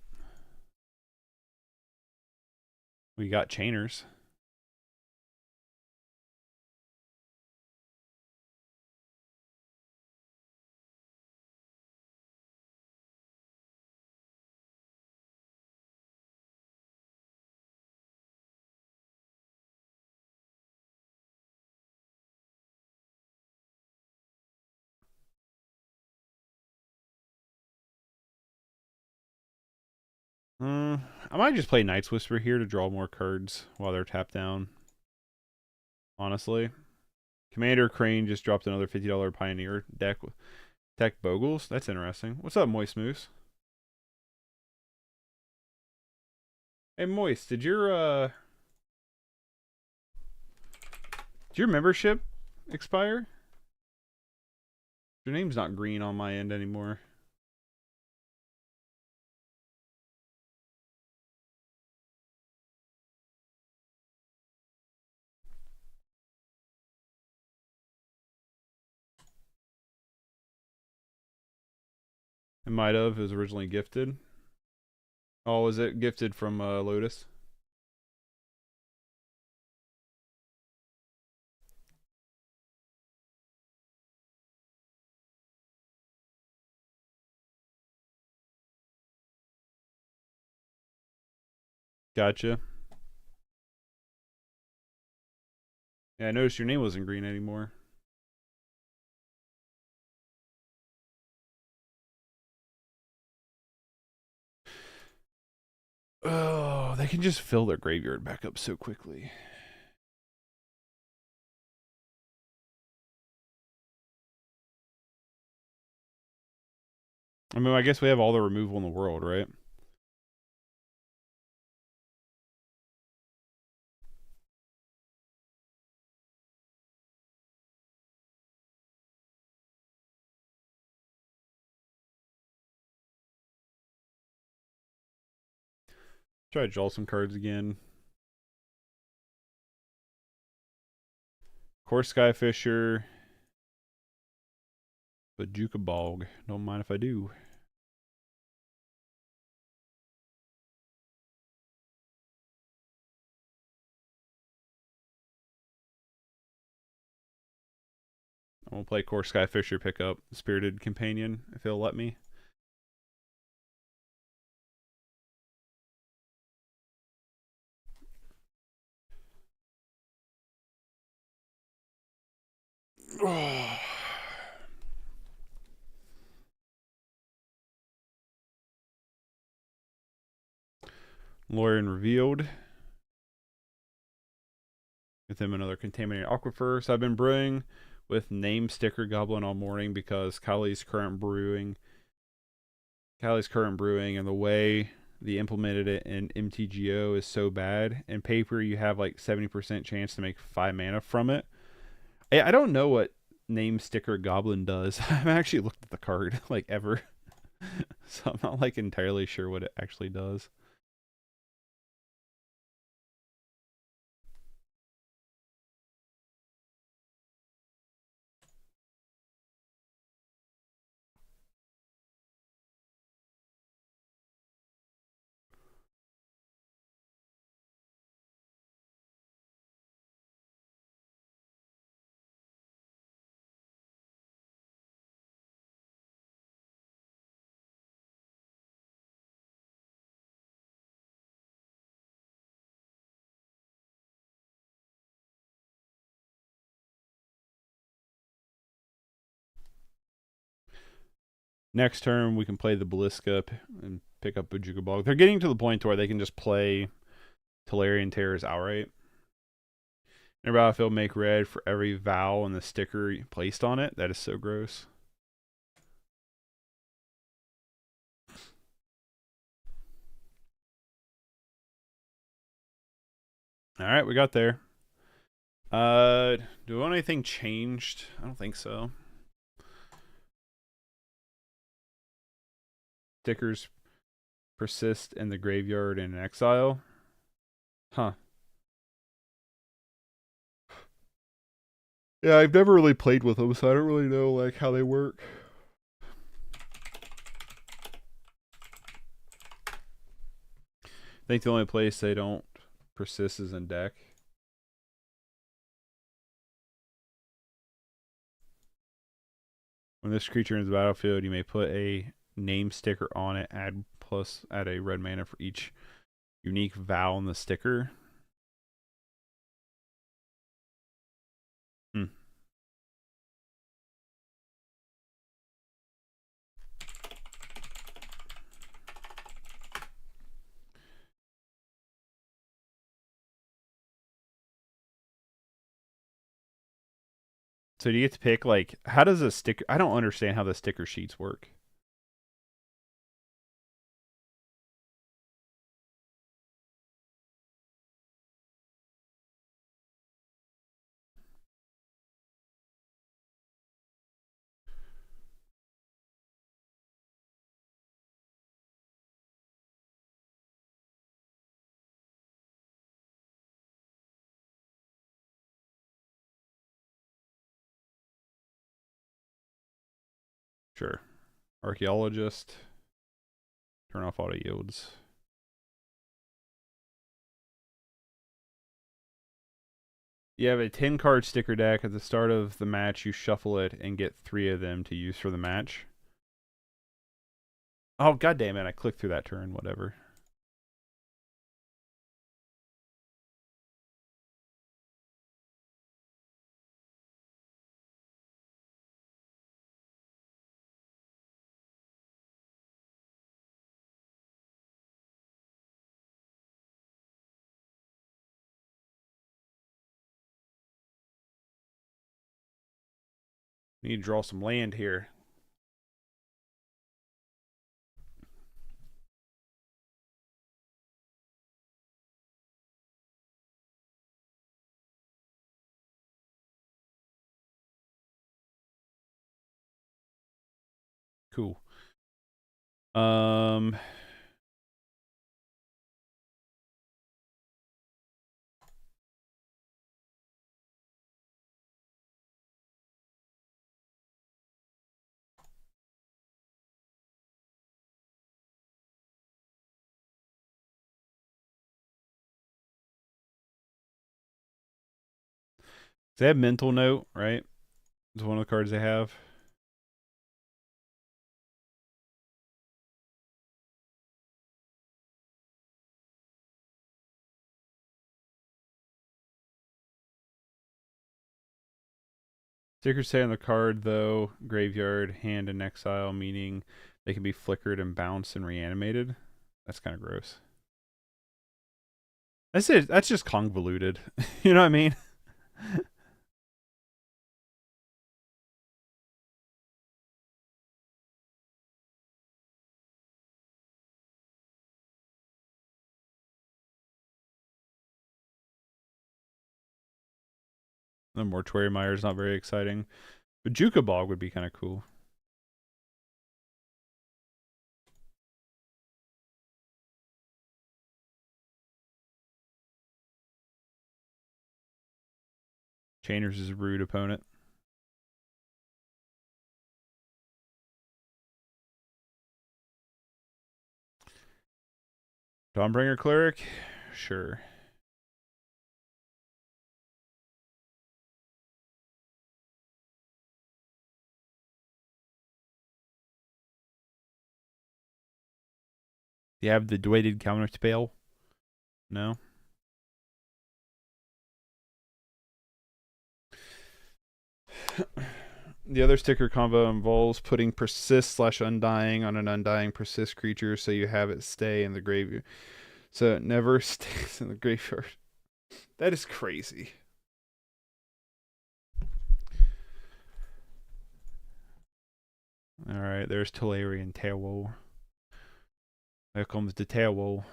we got Chainers. I might just play Night's Whisper here to draw more cards while they're tapped down. Honestly. Commander Crane just dropped another $50 Pioneer deck Bogles. That's interesting. What's up, Moist Moose? Hey, Moist, did your membership expire? Your name's not green on my end anymore. It might have. It was originally gifted. Oh, was it gifted from Lotus? Gotcha. Yeah, I noticed your name wasn't green anymore. Oh, they can just fill their graveyard back up so quickly. I mean, I guess we have all the removal in the world, right? Try to draw some cards again. Course Skyfisher. Bajuka Bog. Don't mind if I do. I'm gonna play Course Skyfisher, pick up Spirited Companion if he'll let me. Lorien Revealed. With him another Contaminated Aquifer. So I've been brewing with Name Sticker Goblin all morning because Kylie's current brewing and the way they implemented it in mtgo is so bad. In paper you have like 70% chance to make 5 mana from it. I don't know what Name Sticker Goblin does. I haven't actually looked at the card like ever. So I'm not like entirely sure what it actually does. Next turn, we can play the Baliska and pick up Bojuka Bog. They're getting to the point where they can just play Tolarian Terrors outright. In battlefield, make red for every vowel and the sticker placed on it. That is so gross. All right, we got there. Do we want anything changed? I don't think so. Stickers persist in the graveyard and in exile. Huh. Yeah, I've never really played with them, so I don't really know like how they work. I think the only place they don't persist is in deck. When this creature enters the battlefield, you may put a name sticker on it, add a red mana for each unique vowel in the sticker. So do you get to pick like how does a sticker? I don't understand how the sticker sheets work. Sure. Archaeologist. Turn off auto yields. You have a 10 card sticker deck. At the start of the match, you shuffle it and get 3 of them to use for the match. Oh, god damn it. I clicked through that turn. Whatever. Need to draw some land here. Cool. They have mental note, right? It's one of the cards they have. Stickers say on the card, though, graveyard, hand, and exile, meaning they can be flickered and bounced and reanimated. That's kind of gross. That's it. That's just convoluted. You know what I mean? The Mortuary Mire is not very exciting. But Juka Bog would be kind of cool. Chainers is a rude opponent. Dawnbringer Cleric? Sure. Do you have the weighted counter spell? No. The other sticker combo involves putting persist/undying on an undying persist creature so you have it stay in the graveyard. So it never stays in the graveyard. That is crazy. Alright, there's Tolarian Tailwoe. There comes the Tailwoe.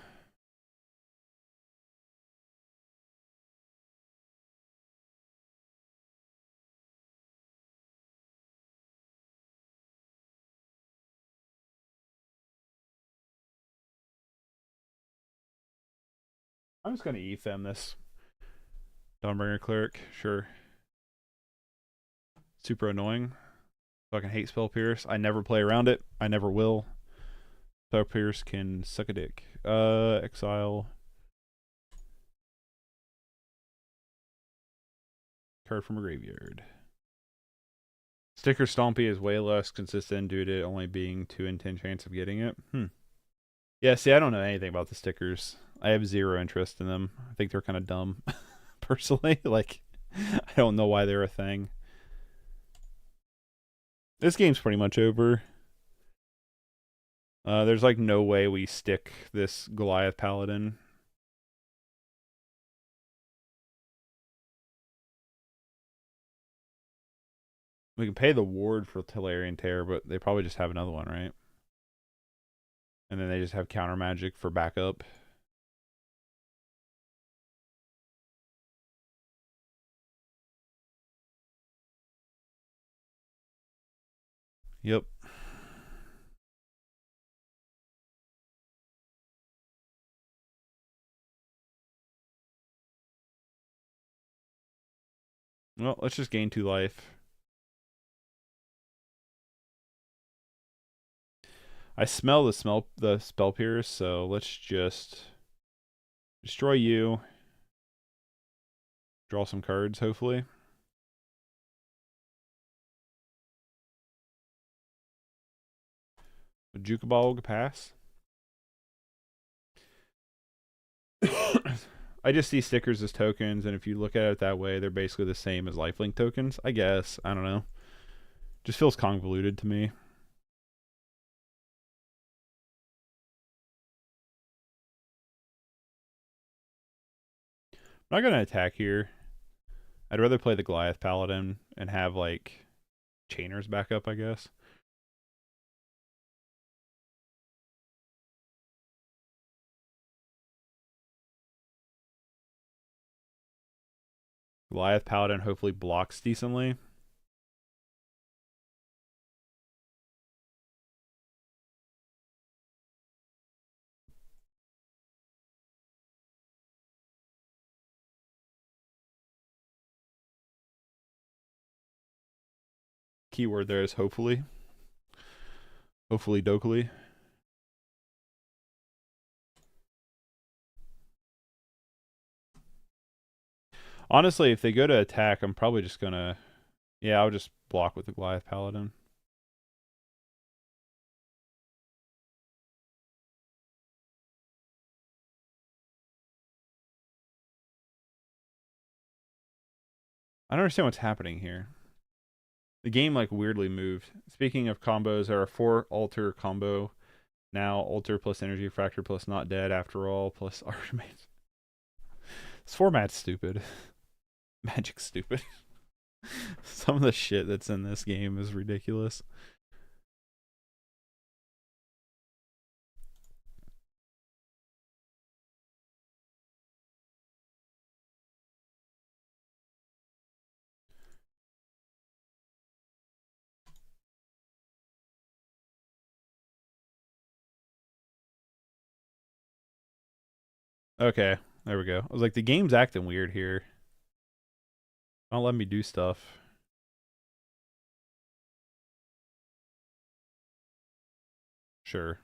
I'm just gonna E-Fem this. Dawnbringer Cleric, sure. Super annoying. Fucking hate Spell Pierce. I never play around it. I never will. Spell Pierce can suck a dick. Exile. Card from a graveyard. Sticker Stompy is way less consistent due to only being 2 in 10 chance of getting it. Yeah, see, I don't know anything about the stickers. I have zero interest in them. I think they're kind of dumb, personally. Like, I don't know why they're a thing. This game's pretty much over. There's like no way we stick this Goliath Paladin. We can pay the ward for Tolarian Tear, but they probably just have another one, right? And then they just have counter magic for backup. Yep. Well, let's just gain 2 life. I smell the spell pierce, so let's just destroy you. Draw some cards, hopefully. A Jukaball will pass. I just see stickers as tokens, and if you look at it that way, they're basically the same as lifelink tokens, I guess. I don't know. Just feels convoluted to me. I'm not going to attack here. I'd rather play the Goliath Paladin and have, like, chainers back up, I guess. Goliath Paladin hopefully blocks decently. Keyword there is hopefully. Hopefully Dokely. Honestly, if they go to attack, I'm probably just gonna... Yeah, I'll just block with the Goliath Paladin. I don't understand what's happening here. The game, like, weirdly moved. Speaking of combos, there are 4 altar combo. Now, altar plus energy fracture plus not dead after all plus Archmage. This format's stupid. Magic's stupid. Some of the shit that's in this game is ridiculous. Okay, there we go. I was like, the game's acting weird here. Don't let me do stuff. Sure.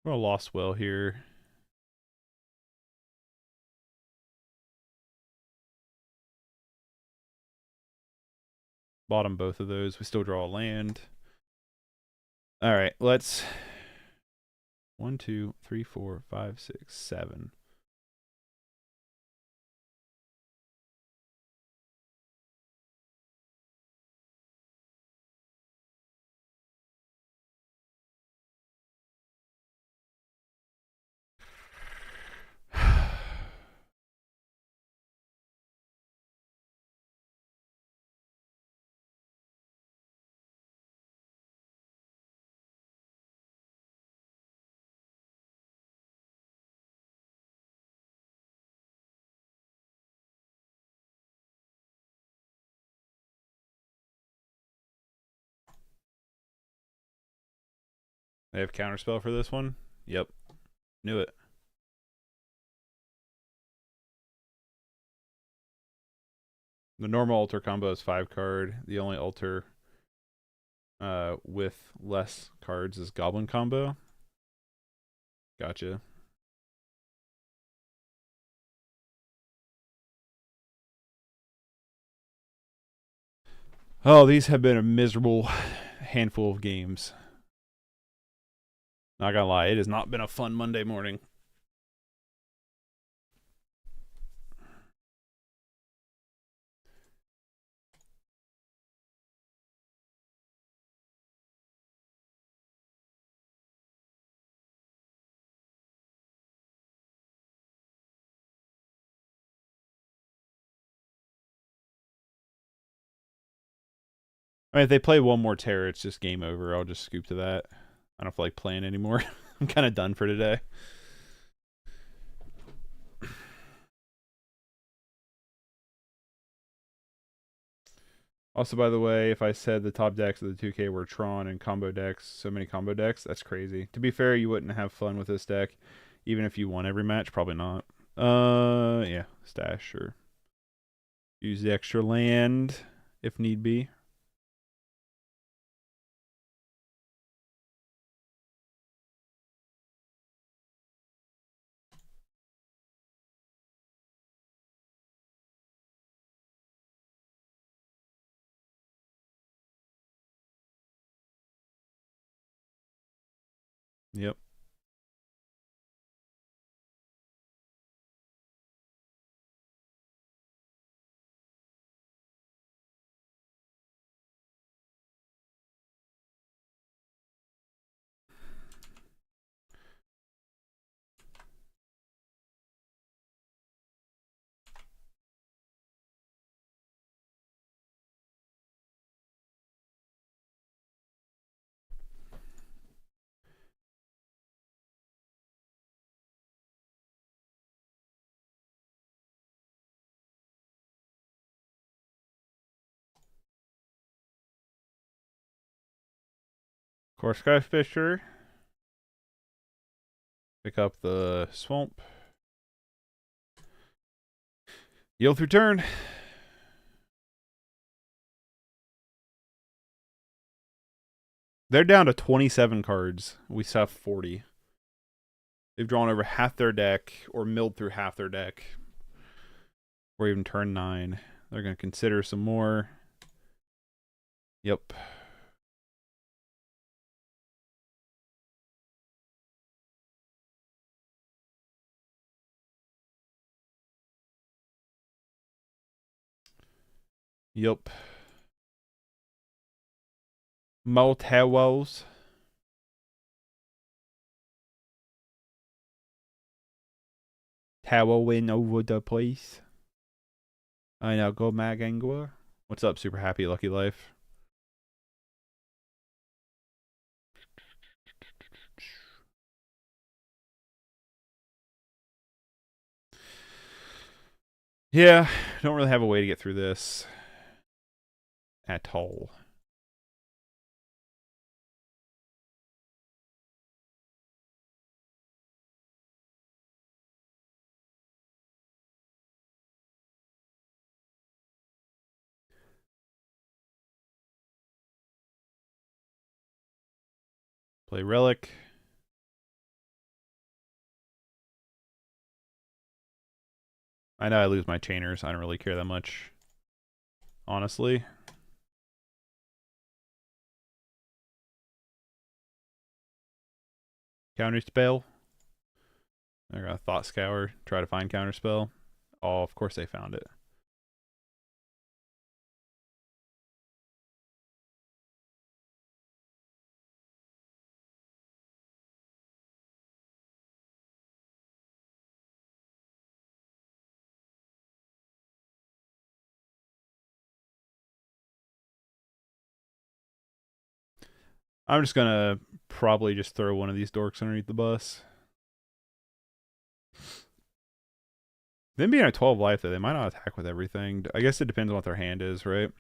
I'm gonna Lost Well here. Bottom both of those. We still draw a land. All right, let's 1, 2, 3, 4, 5, 6, 7. They have counterspell for this one? Yep. Knew it. The normal altar combo is 5 card. The only altar with less cards is Goblin combo. Gotcha. Oh, these have been a miserable handful of games. Not gonna lie, it has not been a fun Monday morning. I mean, if they play one more terror, it's just game over. I'll just scoop to that. I don't feel like playing anymore. I'm kind of done for today. Also, by the way, if I said the top decks of the 2K were Tron and combo decks, so many combo decks, that's crazy. To be fair, you wouldn't have fun with this deck, even if you won every match. Probably not. Yeah, stash, sure. Use the extra land if need be. Yep. Core Skyfisher. Pick up the swamp. Yield through turn. They're down to 27 cards. We still have 40. They've drawn over half their deck or milled through half their deck. Or even turn 9. They're going to consider some more. Yep. Yep. Motels. Towering over the place. I know, go Mag Angler. What's up, Super Happy Lucky Life? Yeah, don't really have a way to get through this at all. Play Relic. I know I lose my chainers. I don't really care that much, honestly. Counterspell. They're gonna Thought Scour, try to find Counterspell. Oh, of course they found it. I'm just gonna probably just throw one of these dorks underneath the bus. Them being at 12 life, though, they might not attack with everything. I guess it depends on what their hand is, right?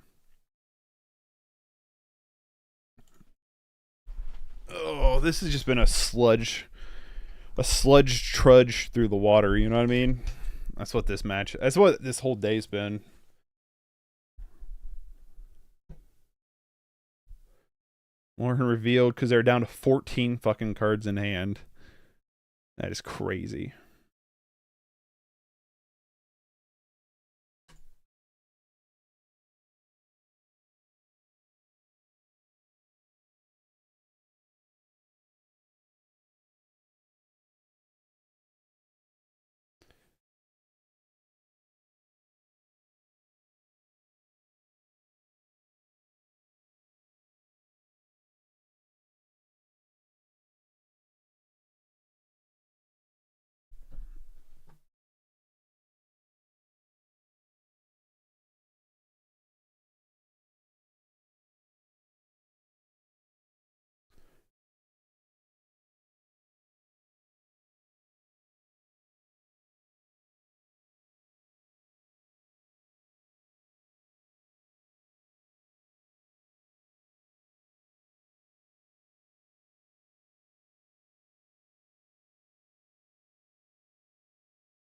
Oh, this has just been a sludge trudge through the water, you know what I mean? That's what this whole day's been. Warren revealed because they're down to 14 fucking cards in hand. That is crazy.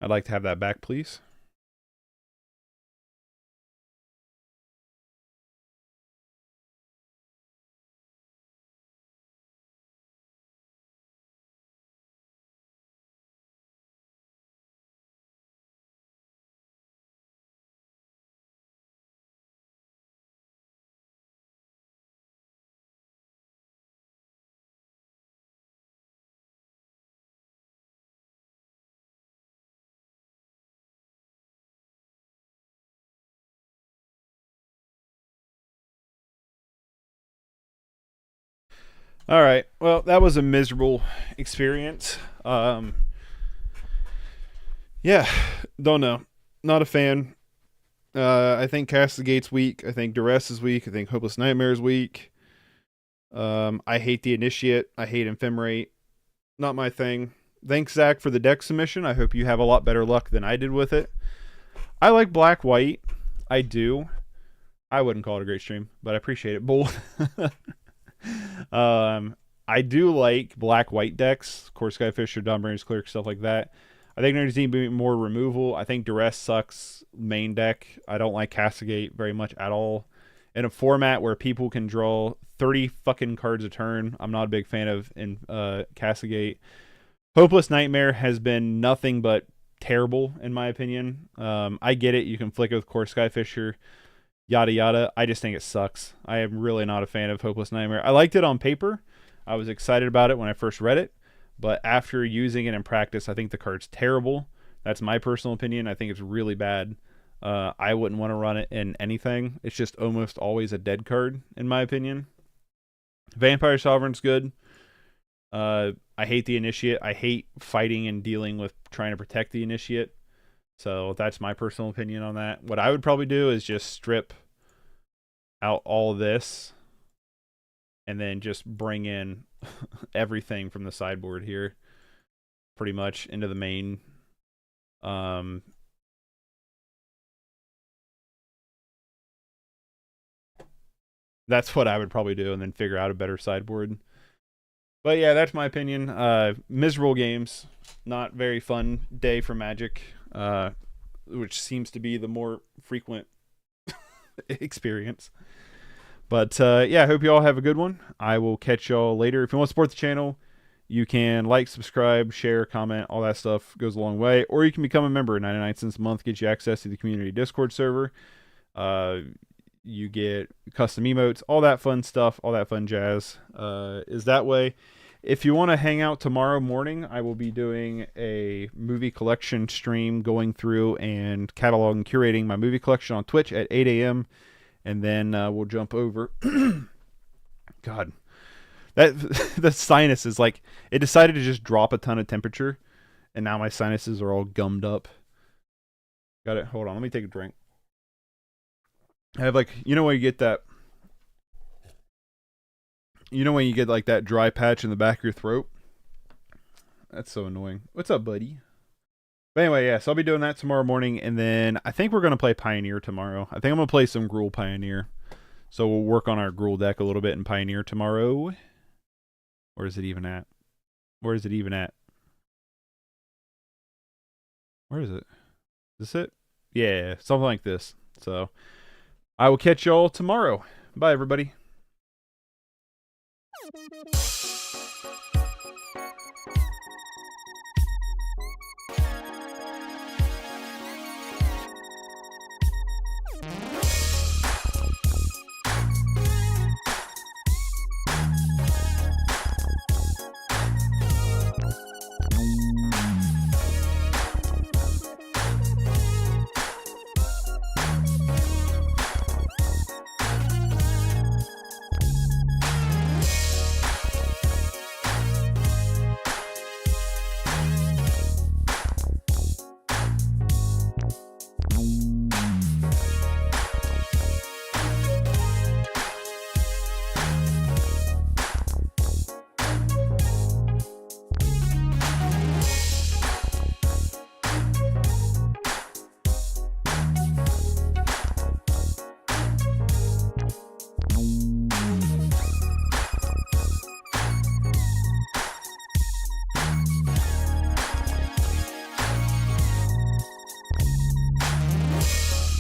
I'd like to have that back, please. All right. Well, that was a miserable experience. Yeah, don't know. Not a fan. I think Castigate's weak. I think Duress is weak. I think Hopeless Nightmare is weak. I hate the Initiate. I hate Ephemerate. Not my thing. Thanks, Zach, for the deck submission. I hope you have a lot better luck than I did with it. I like Black White. I do. I wouldn't call it a great stream, but I appreciate it. Bull. I do like Black White decks. Core Skyfisher, Dawnbringers, Cleric, stuff like that. I think there needs to be more removal. I think Duress sucks main deck. I don't like Castigate very much at all. In a format where people can draw 30 fucking cards a turn, I'm not a big fan of in Castigate. Hopeless Nightmare has been nothing but terrible, in my opinion. I get it. You can flick it with Core Skyfisher, yada yada. I just think it sucks. I am really not a fan of Hopeless Nightmare. I liked it on paper. I was excited about it when I first read it. But after using it in practice, I think the card's terrible. That's my personal opinion. I think it's really bad. I wouldn't want to run it in anything. It's just almost always a dead card, in my opinion. Vampire Sovereign's good. I hate the Initiate. I hate fighting and dealing with trying to protect the Initiate. So that's my personal opinion on that. What I would probably do is just strip out all of this and then just bring in everything from the sideboard here pretty much into the main. That's what I would probably do, and then figure out a better sideboard. But yeah, that's my opinion. Miserable games. Not very fun day for Magic, which seems to be the more frequent experience. But yeah, I hope you all have a good one. I will catch y'all later. If you want to support the channel, you can like, subscribe, share, comment. All that stuff goes a long way. Or you can become a member. 99 cents a month gets you access to the community Discord server. You get custom emotes, all that fun stuff, all that fun jazz is that way. If you want to hang out tomorrow morning, I will be doing a movie collection stream, going through and cataloging, curating my movie collection on Twitch at 8 a.m. And then we'll jump over. God, the sinus is like, it decided to just drop a ton of temperature, and now my sinuses are all gummed up. Got it. Hold on, let me take a drink. I have like, you know when you get that, like that dry patch in the back of your throat? That's so annoying. What's up, buddy? But anyway, yeah, so I'll be doing that tomorrow morning, and then I think we're going to play Pioneer tomorrow. I think I'm going to play some Gruul Pioneer. So we'll work on our Gruul deck a little bit in Pioneer tomorrow. Where is it even at? Where is it even at? Where is it? Is this it? Yeah, something like this. So I will catch y'all tomorrow. Bye, everybody.